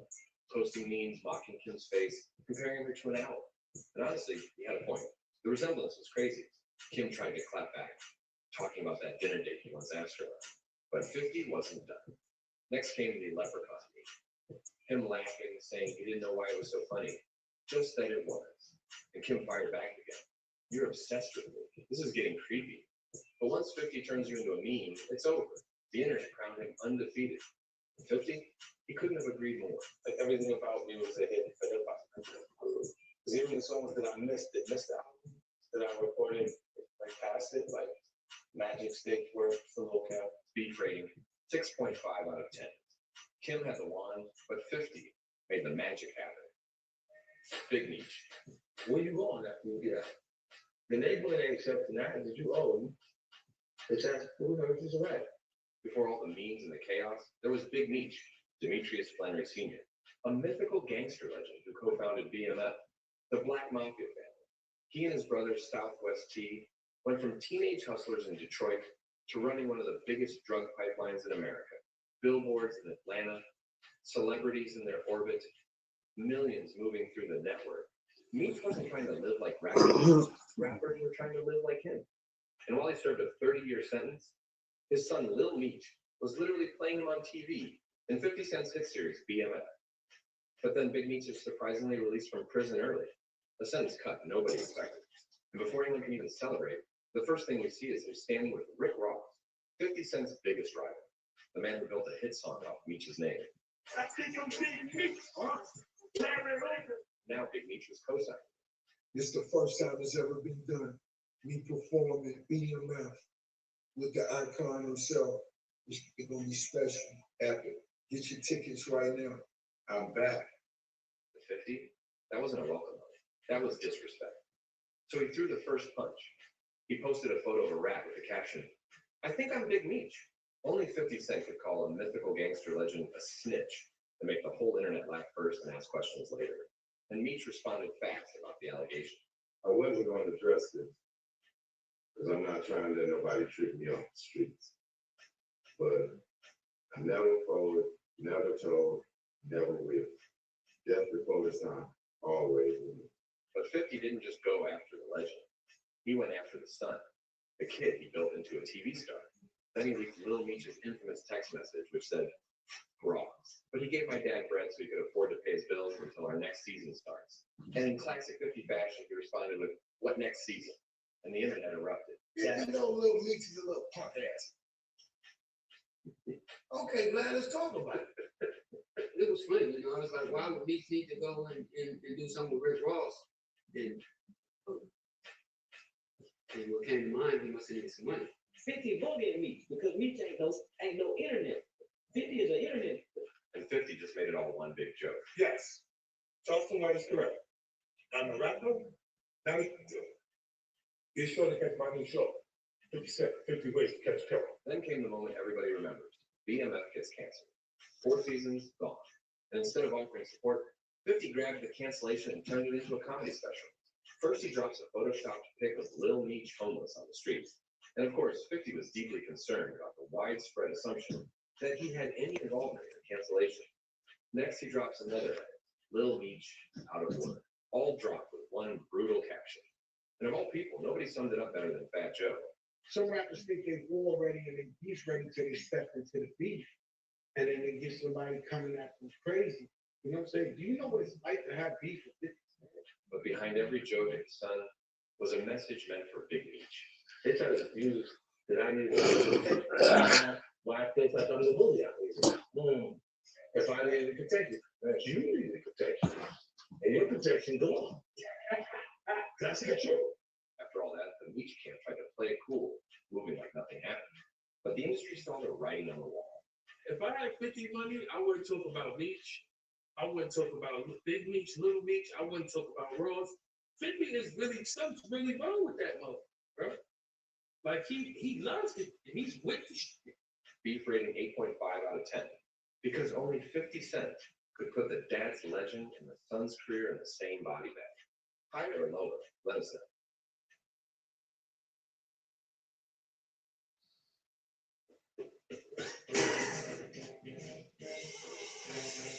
posting memes, mocking Kim's face, comparing her to an owl. And honestly, he had a point. The resemblance was crazy. Kim tried to clap back, talking about that dinner date he once asked her about. But 50 wasn't done. Next came the leprechaun meet. Him laughing, saying he didn't know why it was so funny, just that it was. And Kim fired back again. You're obsessed with me. This is getting creepy. But once 50 turns you into a meme, it's over. The internet crowned him undefeated. 50, he couldn't have agreed more. Like everything about me was a hit for hip hop. Because even the songs that I missed out, that I recorded, like past it, like Magic Stick, were for Lil Kim. Beef rating, 6.5 out of 10. Kim had the wand, but 50 made the magic happen. Big niche. Where you going after you get out? The neighborhood ain't accepting that that you own. It's that who knows it's right. Before all the memes and the chaos, there was Big Meech, Demetrius Flannery Sr., a mythical gangster legend who co-founded BMF, the Black Mafia family. He and his brother Southwest T went from teenage hustlers in Detroit to running one of the biggest drug pipelines in America. Billboards in Atlanta, celebrities in their orbit, millions moving through the network. Meech wasn't trying to live like rappers. Rappers were trying to live like him. And while he served a 30-year sentence, his son Lil Meech was literally playing him on TV in 50 Cent's hit series, BMF. But then Big Meech is surprisingly released from prison early. A sentence cut nobody expected. And before anyone can even celebrate, The first thing we see is him standing with Rick Ross, 50 Cent's biggest rival, the man who built a hit song off Meech's name. Now Big Meech was co-signing. It's the first time it's ever been done. Me performing BMF with the icon himself. It's gonna be special. Epic. Get your tickets right now. I'm back. The 50? That wasn't a welcome note. That was disrespect. So he threw the first punch. He posted a photo of a rat with the caption, "I think I'm Big Meech." Only 50 Cent could call a mythical gangster legend a snitch to make the whole internet laugh first and ask questions later. And Meech responded fast about the allegation. I wasn't going to address this because I'm not trying to let nobody trick me off the streets. But I never forward, never told, never will. Death before the time, always will. But 50 didn't just go after the legend. He went after the stunt, the kid he built into a TV star. Then he leaked Lil Meech's infamous text message, which said, "Gross. But he gave my dad bread so he could afford to pay his bills until our next season starts." And in classic 50 fashion, he responded with, "What next season?" And the internet erupted. Yeah, you know, Lil Meech is a little punk ass. Okay, man, let's talk about it. It was funny, you know. I was like, why would Meech need to go and do something with Rick Ross? And what came to mind, he must have needed some money. 50 voted Meech because Meech ain't no internet. 50 is an internet. And 50 just made it all one big joke. Yes, Charleston White is correct. I'm a rapper. Now we can do it. Be sure to catch my new show. 50 ways to catch terror. Then came the moment everybody remembers. BMF gets canceled. 4 seasons, gone. And instead of offering support, 50 grabbed the cancellation and turned it into a comedy special. First, he drops a photoshopped pic of Lil Meech homeless on the streets. And of course, 50 was deeply concerned about the widespread assumption that he had any involvement in the cancellation. Next, he drops another head, Lil Meech out of work, all dropped with one brutal caption. And of all people, nobody summed it up better than Fat Joe. Some rappers think they war ready and they beef ready till they step into the beef. And then they get somebody coming at them crazy. You know what I'm saying? Do you know what it's like to have beef with 50 Cent? But behind every joke and son was a message meant for Big Meech. They try to abuse that I need to why I feel like I'm the bully out here. If I needed protection, that's you needed protection. And your protection gone. That's the truth. After all that, the Meech camp tried to play it cool, moving like nothing happened. But the industry saw the writing on the wall. If I had 50 money, I wouldn't talk about Meech. I wouldn't talk about Big Meech, Little Meech. I wouldn't talk about Ross. 50 is really, something's really wrong with that mother, bro. Like he loves it. He's with the shit. Beef rating 8.5 out of 10. Because only 50 Cent could put the dad's legend and the son's career in the same body bag. Higher or lower, let us know.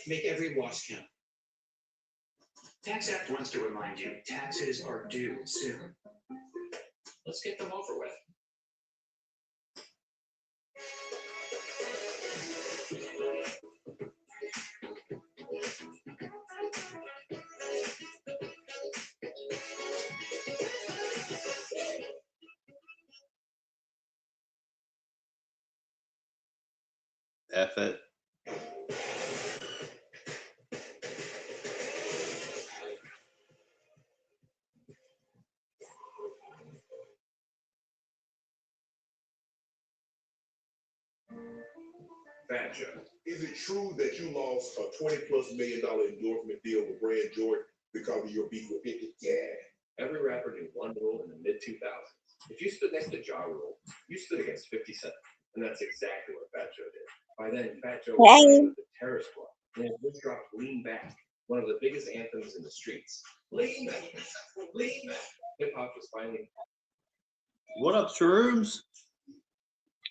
Make every wash count. Tax Act wants to remind you, taxes are due soon. Let's get them over with. F it. Fat Joe, is it true that you lost a $20+ million endorsement deal with Brand Jordan because of your beef with 50? Yeah. Every rapper knew one rule in the mid-2000s. If you stood next to Ja Rule, you stood against 50 Cent. And that's exactly what Fat Joe did. By then, Fat Joe was with the Terror Squad. And it just dropped Lean Back, one of the biggest anthems in the streets. Lean back, lean back. Hip hop was finally. What up, Shrooms?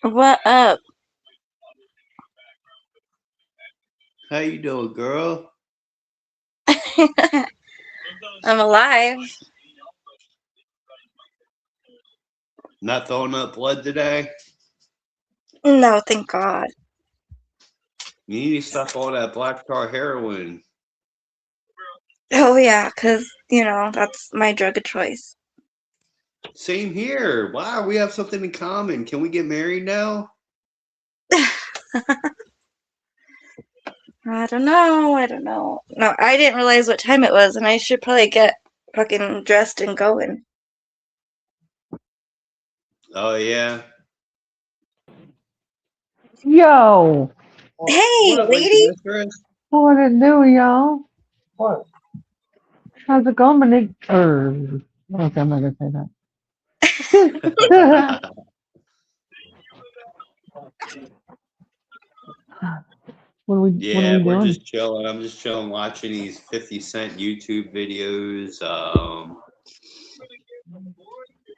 What up? How you doing, girl? I'm alive. Not throwing up blood today? No, thank God. You need to stop all that black tar heroin. Oh yeah, because, you know, that's my drug of choice. Same here. Wow, we have something in common. Can we get married now? I don't know. I don't know. No, I didn't realize what time it was, and I should probably get fucking dressed and going. Oh yeah. Yo, Hey, What up, lady. mistress? what it do, y'all? What? How's it going, Nick? Okay, I'm not gonna say that. What are we Yeah, we're doing? just chilling. I'm just chilling, watching these 50 Cent YouTube videos.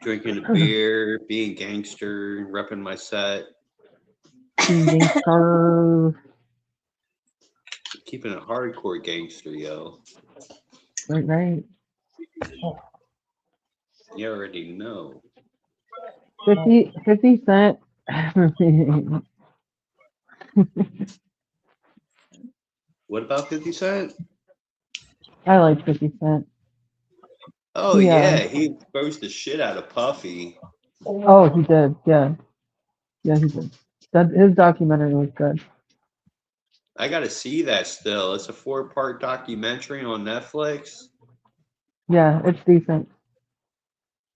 Drinking a beer, being gangster, repping my set, Gangster. keeping it hardcore gangster, yo. Right. You already know. 50 Cent. What about 50 Cent? I like 50 Cent. Oh yeah, he exposed the shit out of Puffy. Oh, he did. Yeah, he did. His documentary was good. I gotta see that still. It's a 4-part documentary on Netflix. Yeah, it's decent.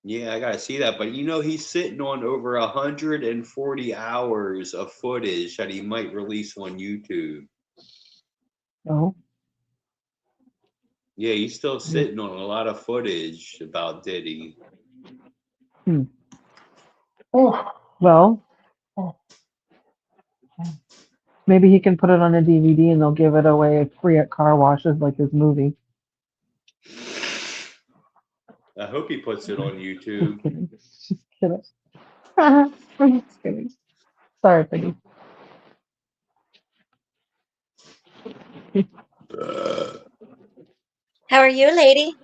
Yeah, I gotta see that. But you know, he's sitting on over 140 hours of footage that he might release on YouTube. Oh. Yeah, he's still sitting on a lot of footage about Diddy. Well, maybe he can put it on a DVD and they'll give it away free at car washes like his movie. I hope he puts it on YouTube. Just kidding. I'm just kidding. Sorry, Piggy. How are you, lady?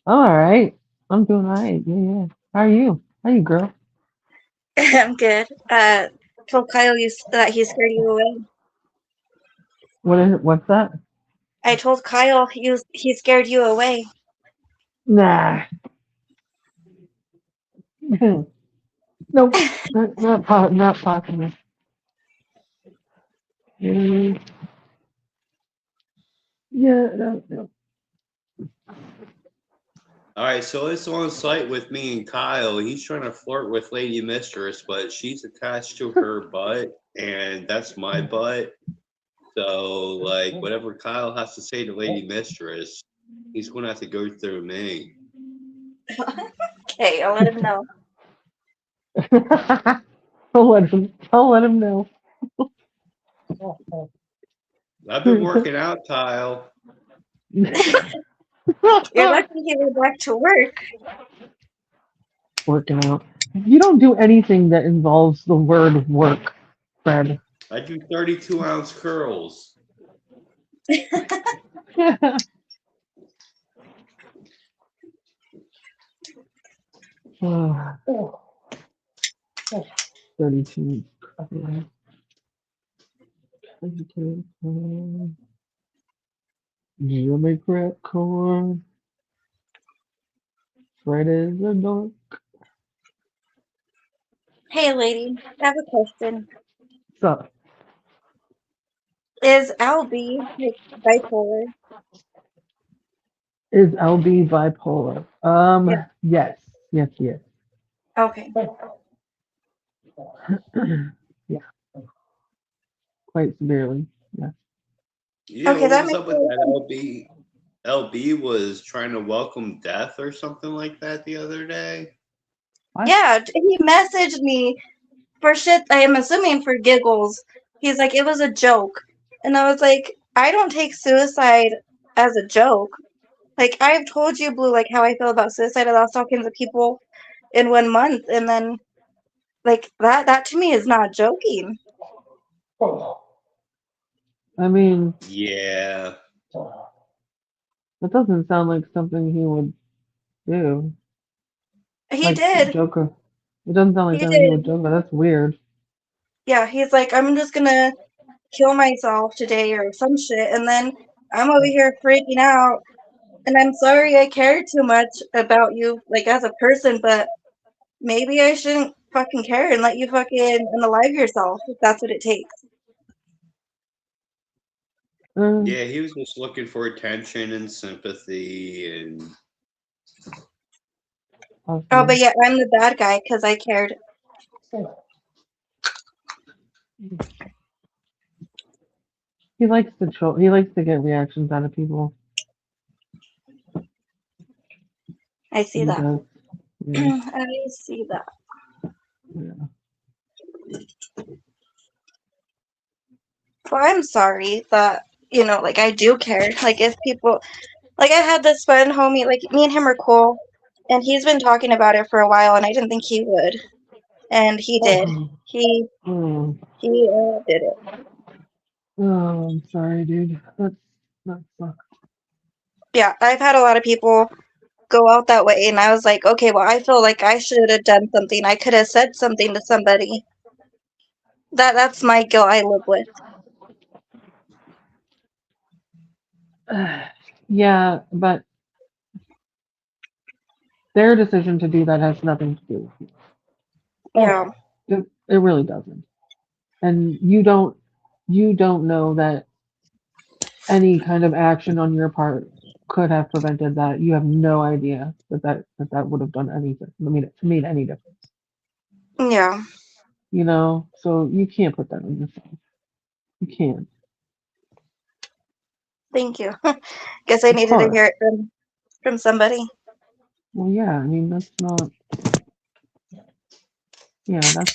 All right. I'm doing all right. Yeah. How are you? How are you, girl? I'm good. Told Kyle that he scared you away. What's that? I told Kyle he scared you away. Nah. Nope. Not possible. Yeah, no. All right, so it's on site with me and Kyle. He's trying to flirt with Lady Mistress, but she's attached to her butt, and that's my butt. So, like, whatever Kyle has to say to Lady Mistress, he's going to have to go through me. Okay, I'll let him know. I'll let him know. I've been working out, Kyle. You're lucky he went back to work. Working out. You don't do anything that involves the word work, Fred. I do 32-ounce curls. Oh. 32. 32. Jimmy crack corn. Fred is a dork. Hey, lady, I have a question. What's up? Is Albie like bipolar? Is LB bipolar? Yeah. Yes. Okay. Yeah. Quite severely. Yeah. Yeah, Okay, what that was makes up with that? LB was trying to welcome death or something like that the other day. Yeah, he messaged me for shit. I am assuming for giggles. He's like, it was a joke, and I was like, I don't take suicide as a joke. Like, I've told you, Blue, like how I feel about suicide. I lost all kinds of people in 1 month, and then like that to me is not joking. I mean, Yeah. that doesn't sound like something he would do. He Like did. Joker. It doesn't sound like He something he would did. do, but that's weird. Yeah, he's like, I'm just gonna kill myself today or some shit, and then I'm over here freaking out And I'm sorry I cared too much about you, like as a person, but maybe I shouldn't fucking care and let you fucking unalive yourself if that's what it takes. Yeah, he was just looking for attention and sympathy and Oh, but yeah, I'm the bad guy because I cared. He likes to troll. He likes to get reactions out of people. I see He that. does. Yeah. I see that. Yeah. Well, I'm sorry that, like I do care. Like if people, like I had this one homie, like me and him are cool, and he's been talking about it for a while, and I didn't think he would, and he did. He Oh, did it. I'm sorry, dude. That sucks. Yeah, I've had a lot of people go out that way, and I was like, okay, well, I feel like I should have done something. I could have said something to somebody. That's my guilt I live with. Yeah, but their decision to do that has nothing to do with you. Yeah. It really doesn't. And you don't know that any kind of action on your part could have prevented that. You have no idea that would have done anything. Made any difference. Yeah. So you can't put that on yourself. You can't. Thank you. Guess I needed to course. hear it from somebody. Well, yeah, I mean that's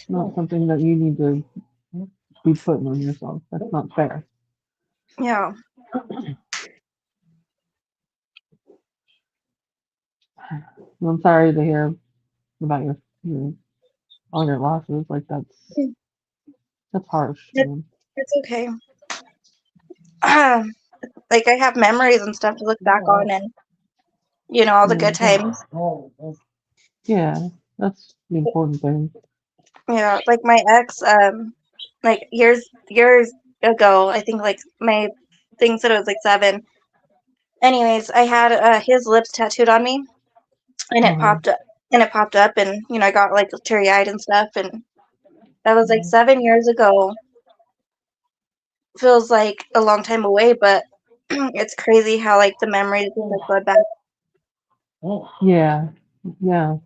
not something that you need to be putting on yourself. That's not fair. Yeah. I'm sorry to hear about your all your losses. Like that's harsh. It's okay. Like I have memories and stuff to look back on, and all the good times. Yeah, that's the important thing. Yeah, like my ex, like years ago, I think like my thing said it was like 7. Anyways, I had his lips tattooed on me, and it popped up, and I got like teary eyed and stuff, and that was like 7 years ago. Feels like a long time away, but it's crazy how like the memories just like flood back. Yeah, yeah.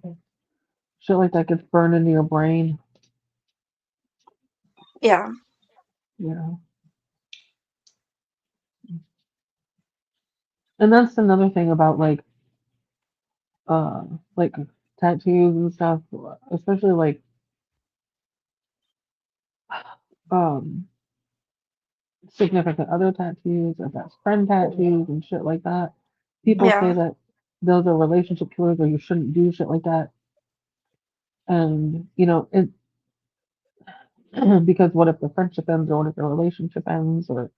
Shit like that gets burned into your brain. Yeah. Yeah. And that's another thing about like tattoos and stuff, especially like um significant other tattoos or best friend tattoos and shit like that. People say Yeah. that those are relationship killers or you shouldn't do shit like that. And it because what if the friendship ends or what if the relationship ends or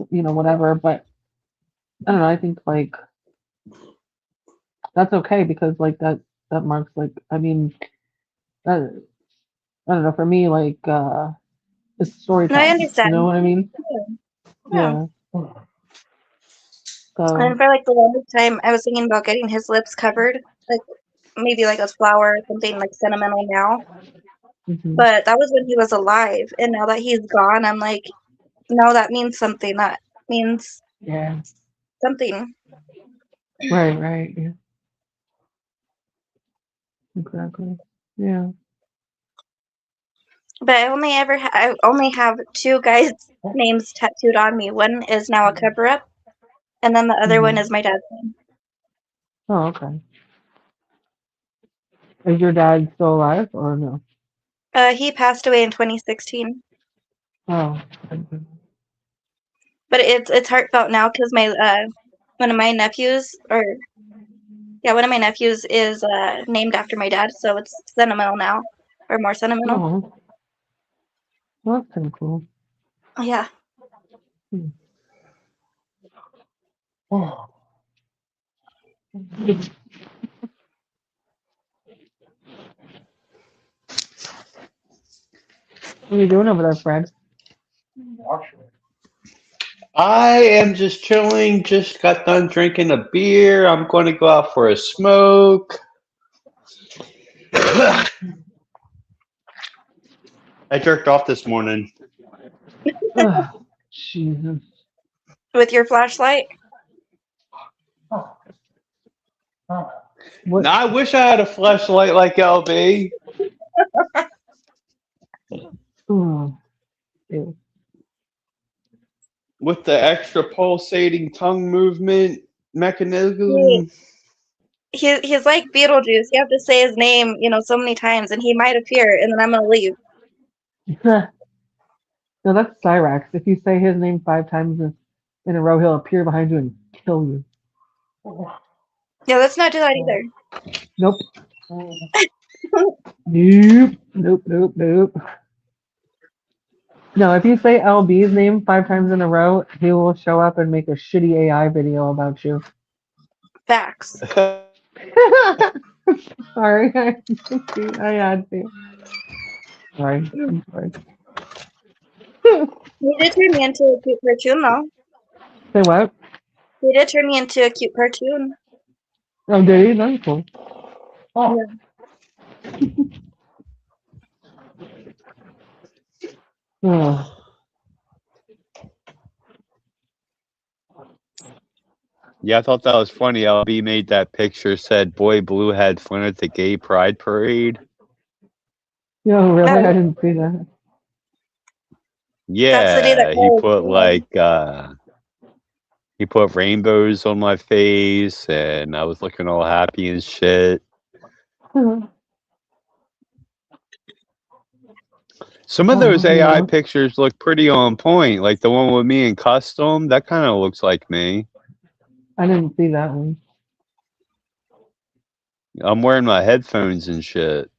whatever. But I don't know, I think like that's okay because like that marks like I mean I don't know, for me like it's No, I storytelling. understand. You know what I mean? Yeah. So And for like the longest time, I was thinking about getting his lips covered, like maybe like a flower or something like sentimental now. But that was when he was alive, and now that he's gone, I'm like, no, that means something. That means yeah. something. Right, yeah. Exactly. Yeah. But I only have 2 guys' names tattooed on me. One is now a cover up, and then the other one is my dad's name. Oh, okay. Is your dad still alive or no? He passed away in 2016. Oh. But it's heartfelt now because one of my nephews is named after my dad, so it's sentimental now, or more sentimental. Oh. Well, that's kind of cool. Yeah. Oh. What are you doing over there, Fred? I am just chilling. Just got done drinking a beer. I'm going to go out for a smoke. I jerked off this morning. Jesus. With your flashlight? What? Now, I wish I had a flashlight like LB. Oh, ew. With the extra pulsating tongue movement mechanism. He's like Beetlejuice. You have to say his name, so many times, and he might appear, and then I'm gonna leave. No, that's Cyrax. If you say his name 5 times in a row, he'll appear behind you and kill you. Yeah, let's not do that either. Nope. Nope. No, if you say LB's name 5 times in a row, he will show up and make a shitty AI video about you. Facts. Sorry, I had to. Sorry, I'm sorry. He did turn me into a cute cartoon, though. Say what? He did turn me into a cute cartoon. Oh, did he? That's cool. Oh. Oh. Yeah, I thought that was funny. LB made that picture, said Boy Blue had fun at the gay pride parade. Yo, really? I didn't see that. Yeah, he put rainbows on my face, and I was looking all happy and shit. Some of those AI pictures look pretty on point, like the one with me in custom. That kind of looks like me. I didn't see that one. I'm wearing my headphones and shit.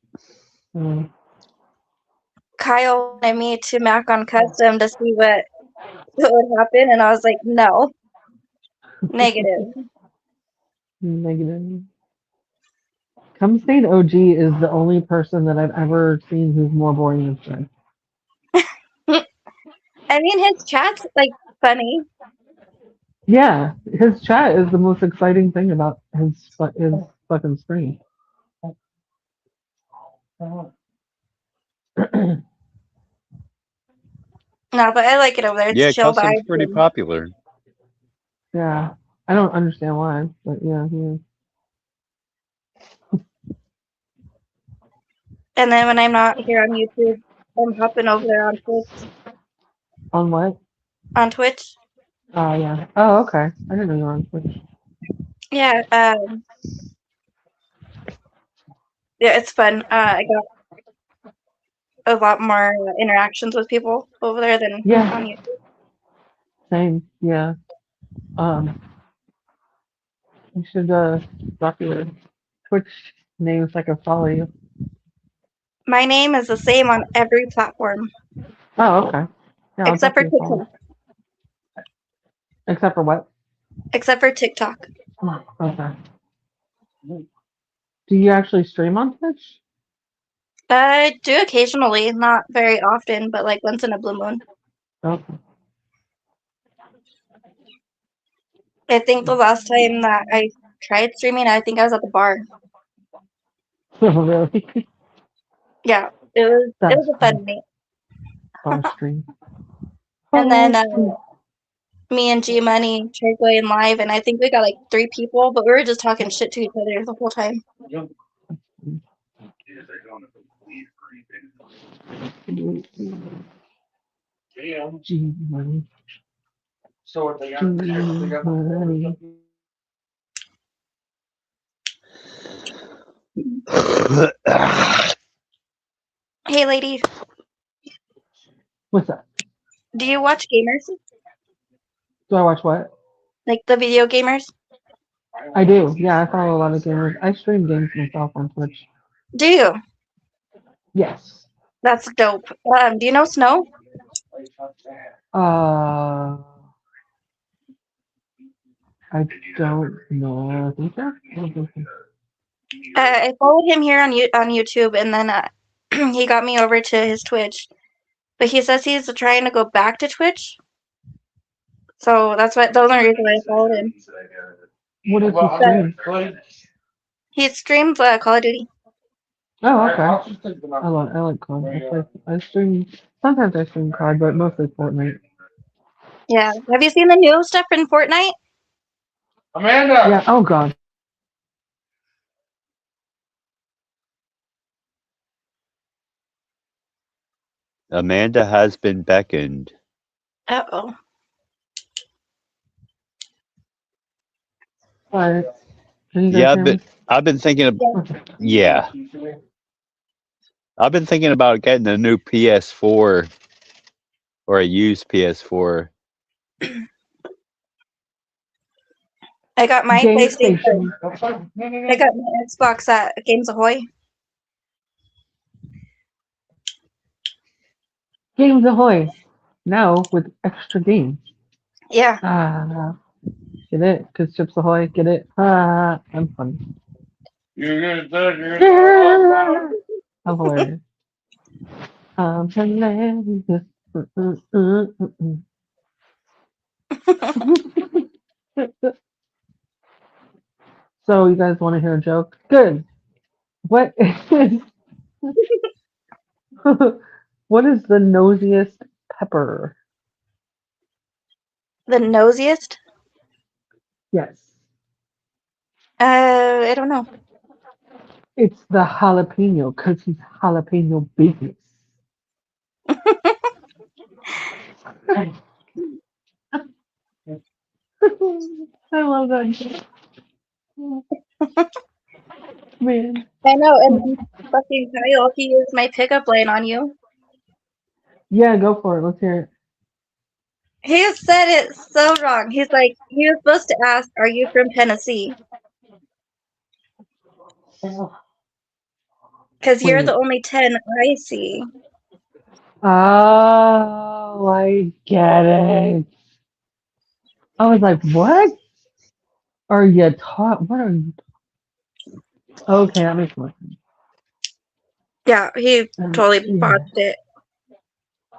Kyle wanted me to Mac on custom to see what would happen, and I was like, no. Negative. Negative. Come Stain OG is the only person that I've ever seen who's more boring than Fred. I mean, his chat's like funny. Yeah, his chat is the most exciting thing about his fucking screen. No, but I like it over there. It's Yeah, chill custom's vibes. pretty popular. Yeah, I don't understand why, but yeah, he is. And then when I'm not here on YouTube, I'm hopping over there on Twitch. On what? On Twitch. Oh yeah. Oh okay. I didn't know you were on Twitch. Yeah. Yeah, it's fun. I got a lot more interactions with people over there than on YouTube. Same. Yeah. You should drop your Twitch name so I can follow you. My name is the same on every platform. Oh okay. Yeah, except for TikTok. Except for what? Except for TikTok. Oh, okay. Do you actually stream on Twitch? I do occasionally, not very often, but like once in a blue moon. Okay. I think the last time that I tried streaming, I think I was at the bar. Really? Yeah, it was a fun night. Bar stream. And then me and G Money tried going live, and I think we got like 3 people, but we were just talking shit to each other the whole time. G Money. So what they got? They got Money. Hey, lady. What's that? Do you watch gamers? Do I watch what? Like the video gamers? I do. Yeah, I follow a lot of gamers. I stream games myself on Twitch. Do you? Yes. That's dope. Do you know Snow? I don't know. I think so. I don't think so. I followed him here on YouTube, and then he got me over to his Twitch. But he says he's trying to go back to Twitch. So that's what those are the reason why I followed him. What does he stream? He streams Call of Duty. Oh, okay. I like COD. I stream, sometimes I stream COD, but mostly Fortnite. Yeah. Have you seen the new stuff in Fortnite? Amanda! Yeah, oh god. Amanda has been beckoned. Uh-oh. Alright. Can you guys Yeah, hear me? I've been thinking of, yeah. I've been thinking about getting a new PS4 or a used PS4. I got my Game PlayStation. Station. I got my Xbox at Games Ahoy. Games Ahoy. Now with extra games. Yeah. Ah, get it? Because Chips Ahoy, get it? Ah, I'm funny. You're gonna Yeah. I'm hilarious. I'm hilarious. So you guys want to hear a joke? Good. What is what is the nosiest pepper? The nosiest? Yes. I don't know. It's the jalapeno because he's jalapeno business. I love that joke. Man. I know, and fucking Kyle, he used my pickup line on you. Yeah, go for it. Let's hear it. He said it so wrong. He's like, he was supposed to ask, "Are you from Tennessee?" Because you're the only 10 I see. Oh, I get it. I was like, what? Are you taught? What are you? Okay, that makes more sense. Yeah, he totally botched it.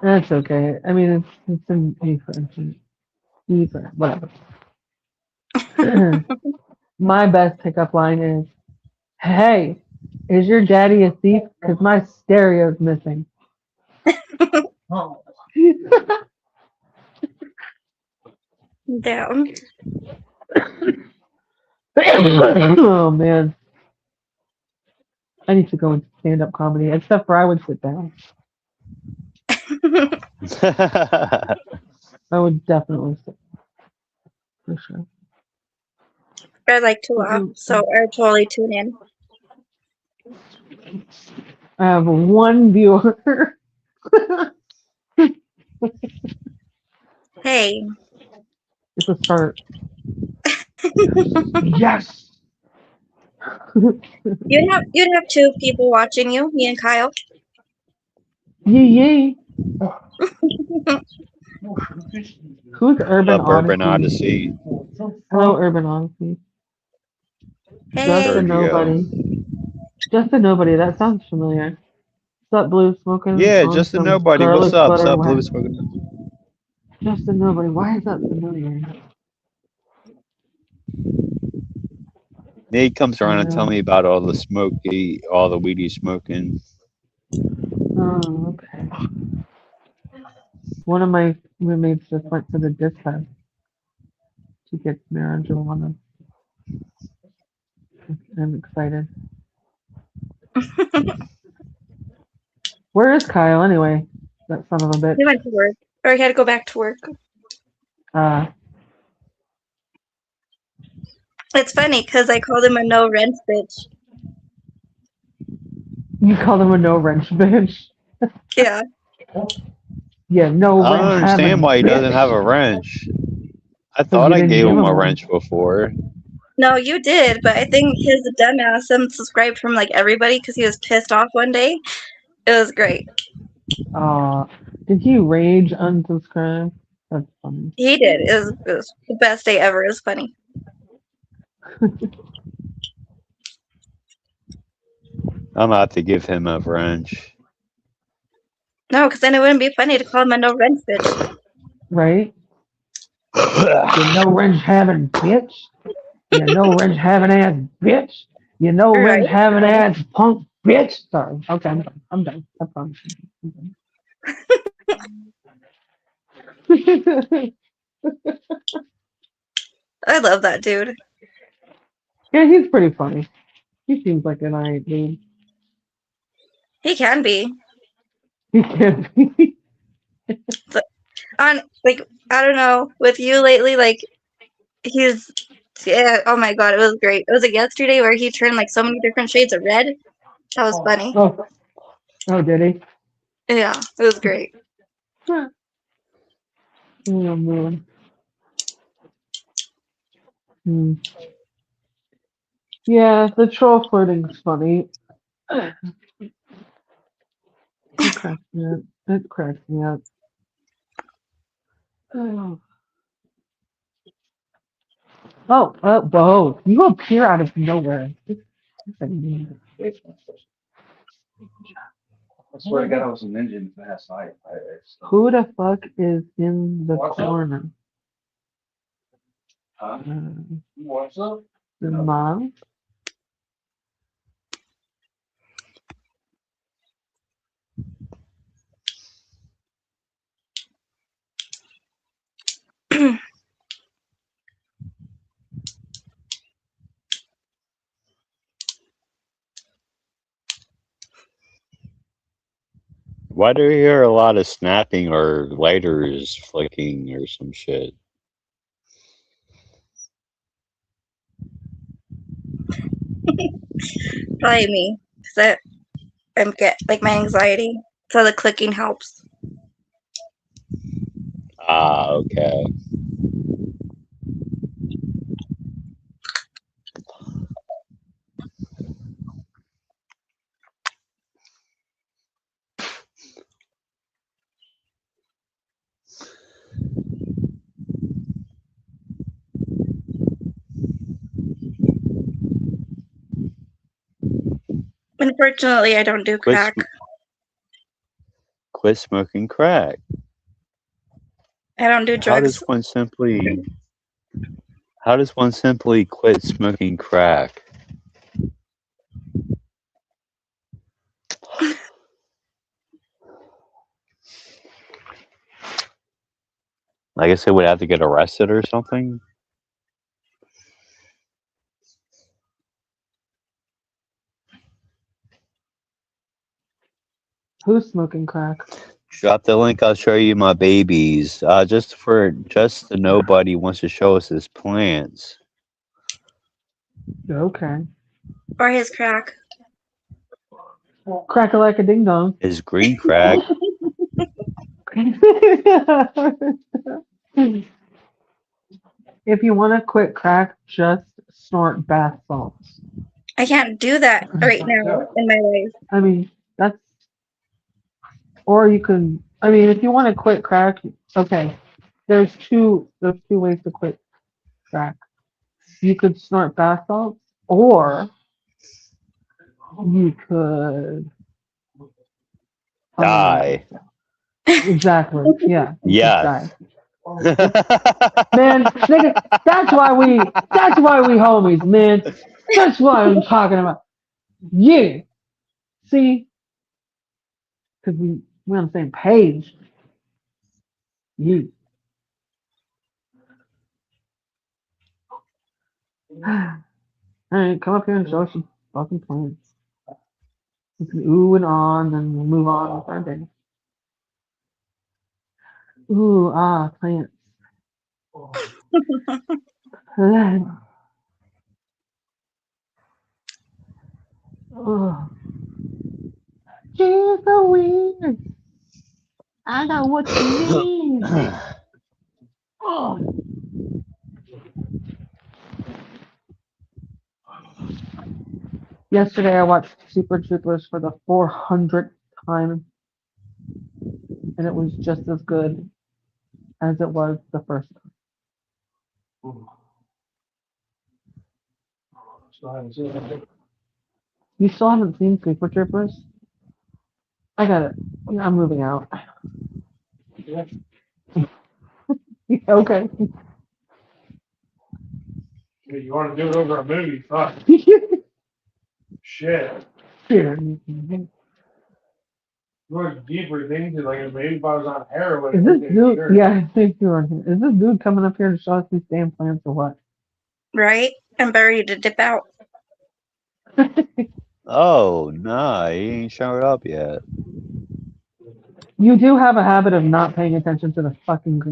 That's okay. I mean, it's an A for infant. E for whatever. My best pickup line is, "Hey, is your daddy a thief? Because my stereo's missing." Damn. Oh man, I need to go into stand-up comedy. Except for I would sit down. I would definitely sit for sure. I like to laugh, so I totally tune in. I have one viewer. Hey. It's a start. Yes. You'd have 2 people watching you, me and Kyle. Yee. Who's Urban Up Urban Odyssey? Odyssey. Hello, Urban Odyssey. Hey. Just a nobody. Just a nobody. That sounds familiar. What's up, Blue Smoking? Yeah, just a nobody. What's up? What's up, Blue Smoking? Just a nobody. Why is that familiar? Nate comes around and tell me about all the weed he's smoking. Oh, okay. One of my roommates just went to the dispatch to get marijuana. I'm excited. Where is Kyle anyway? That son of a bitch. He went to work. Or he had to go back to work. It's funny because I called him a no rent bitch. You call him a no wrench bitch? Yeah. Yeah, no I wrench. don't understand why he doesn't have a wrench. I thought I gave him a wrench before. No, you did, but I think his dumbass unsubscribed from like everybody because he was pissed off one day. It was great. Did he rage unsubscribe? That's funny. He did. It was the best day ever. It was funny. I'm about to give him a wrench. No, because then it wouldn't be funny to call him a no rent bitch. Right? You know wrench having bitch. You know wrench having ass bitch. You know wrench Right? having ass punk bitch. Sorry. Okay, I'm done. I'm done. I promise you. I'm done. I love that dude. Yeah, he's pretty funny. He seems like an alright dude. He can be. He can be. On like I don't know with you lately. Like he's yeah. Oh my god, it was great. It was like yesterday where he turned like so many different shades of red. That was funny. Oh, did he? Yeah, it was great. Oh man. Hmm. Yeah, the troll flirting's funny. It cracks me up. It cracks me up. Oh, whoa! You appear out of nowhere. I swear to God, I was a ninja last night. Who the fuck is in the corner? Huh? Uh, What's up? the mom? Why do you hear a lot of snapping or lighters flicking or some shit? Probably me. So I'm get like my anxiety. So the clicking helps. Ah, okay. Unfortunately, I don't do crack. Quit smoking crack. I don't do How does drugs. one simply quit smoking crack? I guess they would have to get arrested or something. Who's smoking crack? Drop the link. I'll show you my babies. Just the nobody wants to show us his plants. Okay. Or his crack. Crack a like a ding dong. His green crack. If you want to quit crack, just snort bath salts. I can't do that right now in my life. I mean, that's. Or you can. I mean, if you want to quit crack, okay. There's two ways to quit crack. You could snort bath salts, or you could Die. Exactly. Yeah. you could Yes. die. Man, nigga, that's why we homies, man. That's what I'm talking about. Yeah. See? Because we're on the same page. Yeah. Alright, come up here and show us some fucking plants. We can ooh and on, and we'll move on with our day. Ooh, plants. Oh. She's so weird. I know what you mean. Oh. Yesterday I watched Super Troopers for the 400th time, and it was just as good as it was the first time. You still haven't seen Super Troopers? I got it. I'm moving out. Okay. You want to do it over a movie? Fuck. Shit. More deeper things like maybe if I was on heroin. Is this okay, dude? sure. Yeah, I think you're on here. Is this dude coming up here to show us these damn plants or what? Right? I'm about ready to dip out. Oh, nah, he ain't showed up yet. You do have a habit of not paying attention to the fucking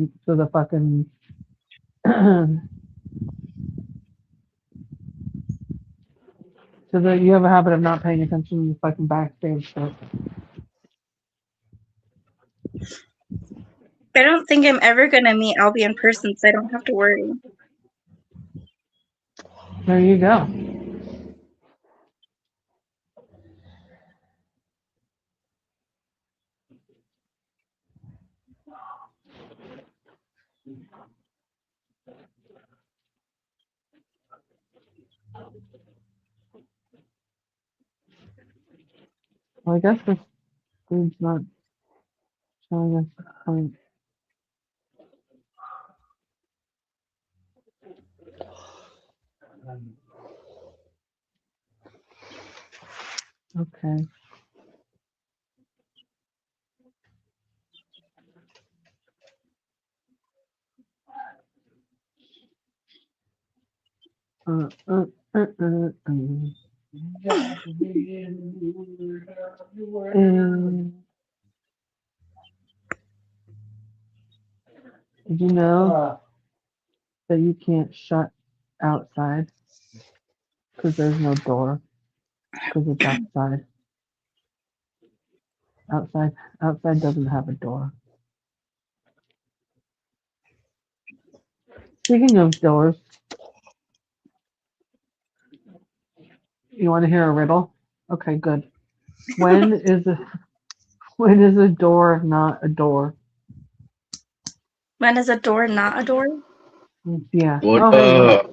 you have a habit of not paying attention to the fucking backstage stuff. I don't think I'm ever gonna meet Albie in person, so I don't have to worry. There you go. Well, I guess this dude's not showing us the point. Okay. Did you know that you can't shut outside because there's no door because it's outside? Outside doesn't have a door. Speaking of doors, you want to hear a riddle? Okay, good. When is a door not a door? When is a door not a door? Yeah. What Oh, hey, look.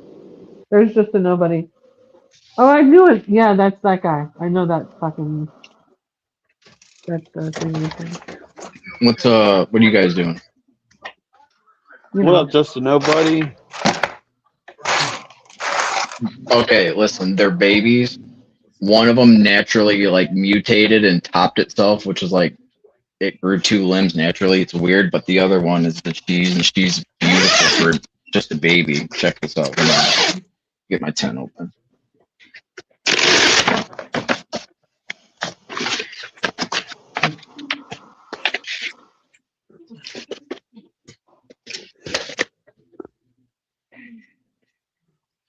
There's just a nobody. Oh, I knew it. Yeah, that's that guy. I know that fucking. That's the thing. What are you guys doing? What up, just a nobody? Okay, listen, they're babies. One of them naturally like mutated and topped itself, which is like it grew 2 limbs naturally. It's weird, but the other one is the cheese, and she's beautiful for just a baby. Check this out. Hold on. Get my tent open.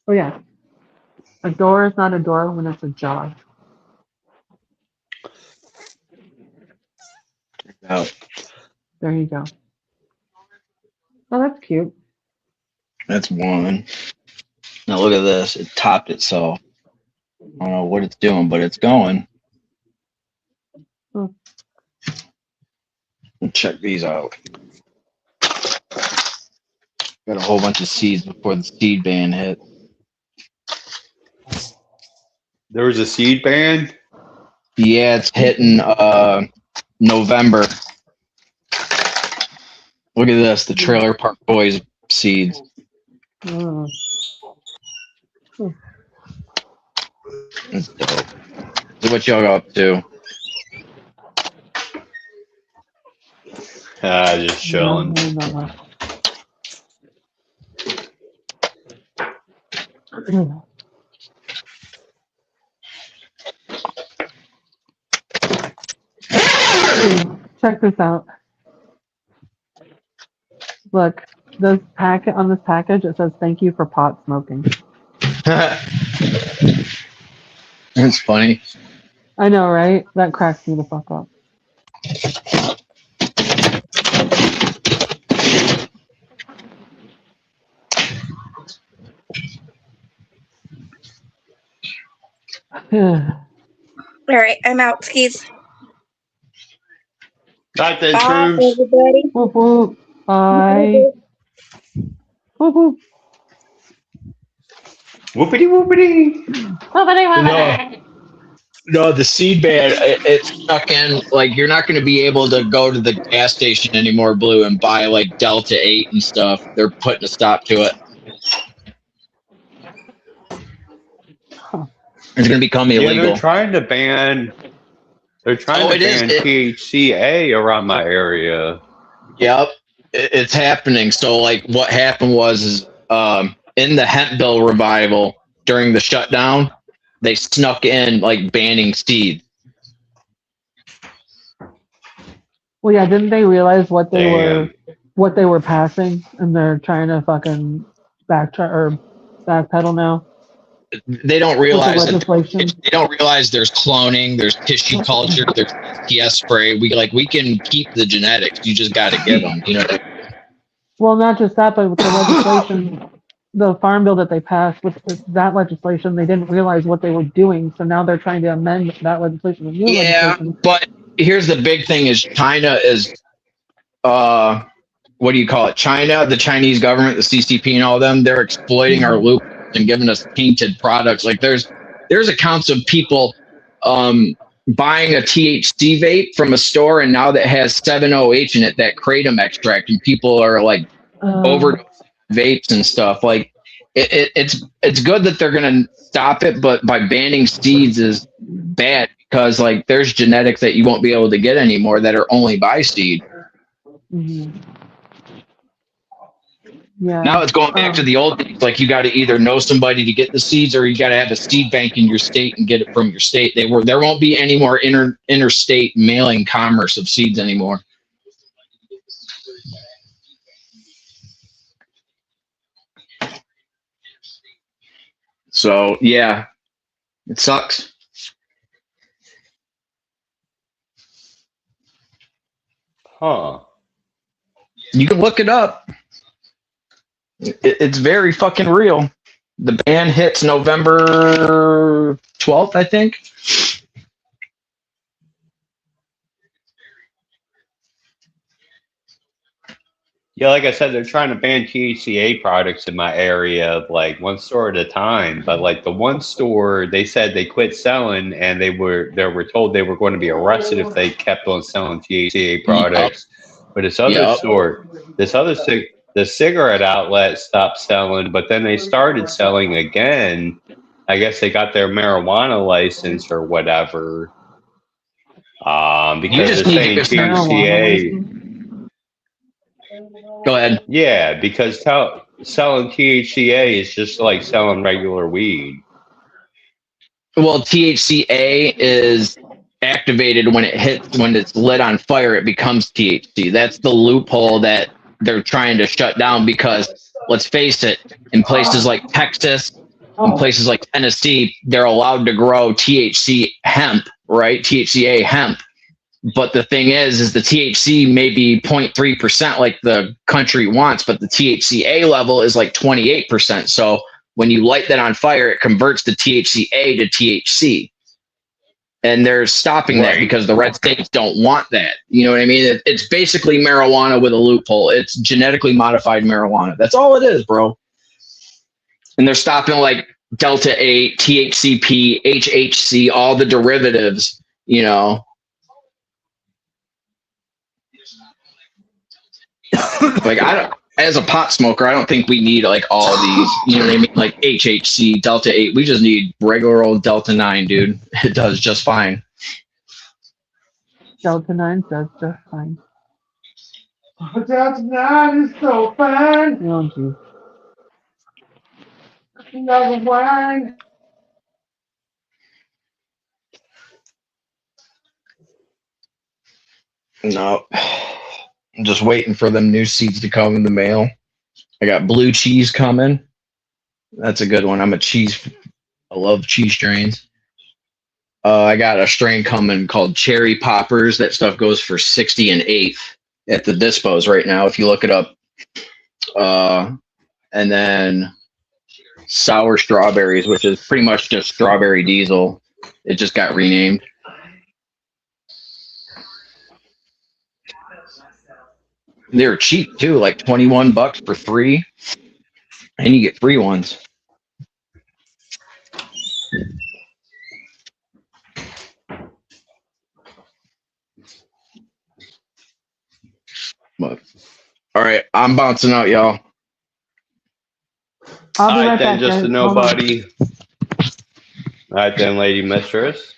Oh yeah. A door is not a door when it's ajar. Out. There you go. Oh, that's cute. That's one. Now look at this. It topped itself. I don't know what it's doing, but it's going. Hmm. Check these out. Got a whole bunch of seeds before the seed ban hit. There was a seed ban? Yeah, it's hitting November. Look at this, the Trailer Park Boys seeds. Oh. Hmm. That's dope. So what y'all up to? Just chilling. Check this out. Look, this packet on this package, it says thank you for pot smoking. It's funny. I know, right? That cracks me the fuck up. All right, I'm out, skis. Got the Bye, troops. everybody. Whoop whoop. Bye. Whoop whoop. Whoopity whoopity. Whoopity No, the seed ban, it's stuck in. Like, you're not going to be able to go to the gas station anymore, Blue, and buy like Delta 8 and stuff. They're putting a stop to it. It's going to become Yeah, illegal. they're trying to ban. They're trying Oh, to it is. ban THCA around my area. Yep, it's happening. So, like, what happened was in the hemp bill revival during the shutdown, they snuck in like banning seed. Well, yeah, didn't they realize what they Damn. were passing, and they're trying to fucking backpedal now They don't with the realize that legislation? they don't realize there's cloning, there's tissue culture, there's PS spray. We can keep the genetics. You just got to get them. You know. Well, not just that, but with the legislation, the farm bill that they passed with that legislation, they didn't realize what they were doing, so now they're trying to amend that legislation with new legislation. But here's the big thing: is China is what do you call it? China, the Chinese government, the CCP, and all them. They're exploiting our loop and giving us tainted products. Like there's accounts of people buying a THC vape from a store, and now that has 7-OH in it, that kratom extract, and people are like overdosing vapes and stuff. Like it's good that they're gonna stop it, but by banning seeds is bad because like there's genetics that you won't be able to get anymore that are only by seed. Mm-hmm. Yeah. Now it's going back to the old days. Like you got to either know somebody to get the seeds, or you got to have a seed bank in your state and get it from your state. There won't be any more interstate mailing commerce of seeds anymore. So yeah, it sucks. Huh. You can look it up. It's very fucking real. The ban hits November 12th, I think. Yeah, like I said, they're trying to ban THCA products in my area, like one store at a time. But like the one store, they said they quit selling, and they were told they were going to be arrested if they kept on selling THCA products. But this other store, the cigarette outlet stopped selling, but then they started selling again. I guess they got their marijuana license or whatever. Because they're saying THCA. Go ahead. Yeah, because selling THCA is just like selling regular weed. Well, THCA is activated when it's lit on fire, it becomes THC. That's the loophole that they're trying to shut down because let's face it, in places like Texas, in places like Tennessee, they're allowed to grow THC hemp, right? THCA hemp. But the thing is the THC may be 0.3% like the country wants, but the THCA level is like 28%. So when you light that on fire, it converts the THCA to THC. And they're stopping that because the red states don't want that. You know what I mean? It's basically marijuana with a loophole. It's genetically modified marijuana. That's all it is, bro. And they're stopping like Delta 8, THCP, HHC, all the derivatives, you know. Like as a pot smoker, I don't think we need like all of these, you know what I mean? Like HHC, Delta 8. We just need regular old Delta 9, dude. It does just fine. Delta 9 does just fine. Delta 9 is so fine. Oh, geez. Another wine. No. I'm just waiting for them new seeds to come in the mail. I got blue cheese coming. That's a good one. I love cheese strains. I got a strain coming called Cherry Poppers. That stuff goes for 60 an eighth at the dispos right now, if you look it up. And then Sour Strawberries, which is pretty much just Strawberry Diesel. It just got renamed. They're cheap too, like $21 for 3, and you get free ones. But all right, I'm bouncing out, y'all. I'll be All right right, then, back, just guys. a nobody. Alright then, Lady Mistress.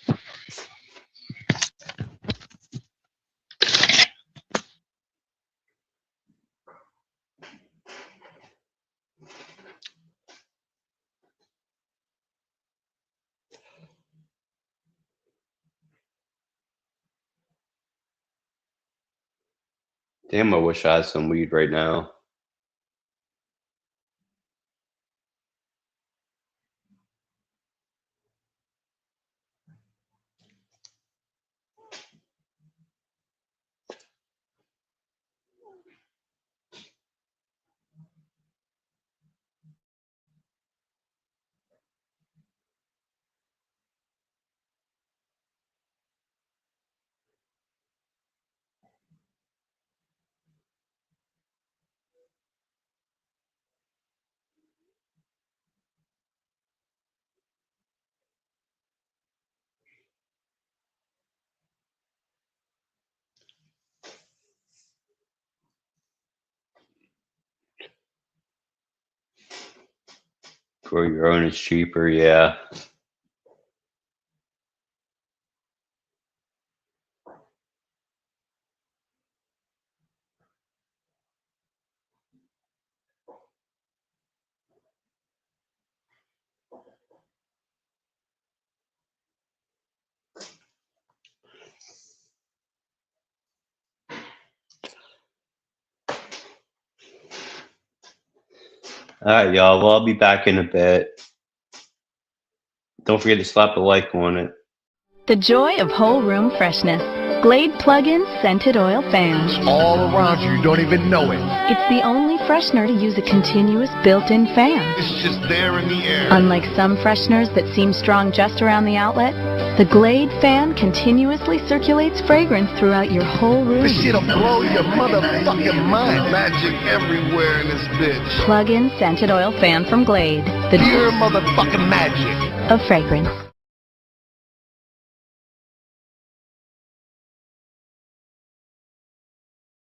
Damn, I wish I had some weed right now. Grow your own is cheaper, yeah. Alright, y'all. Well, I'll be back in a bit. Don't forget to slap a like on it. The joy of whole room freshness. Glade plug-in scented oil fan. All around you don't even know it. It's the only freshener to use a continuous built-in fan. It's just there in the air. Unlike some fresheners that seem strong just around the outlet, the Glade fan continuously circulates fragrance throughout your whole room. This shit'll blow your motherfucking mind. Magic everywhere in this bitch. Plug-in scented oil fan from Glade. The pure motherfucking magic of fragrance.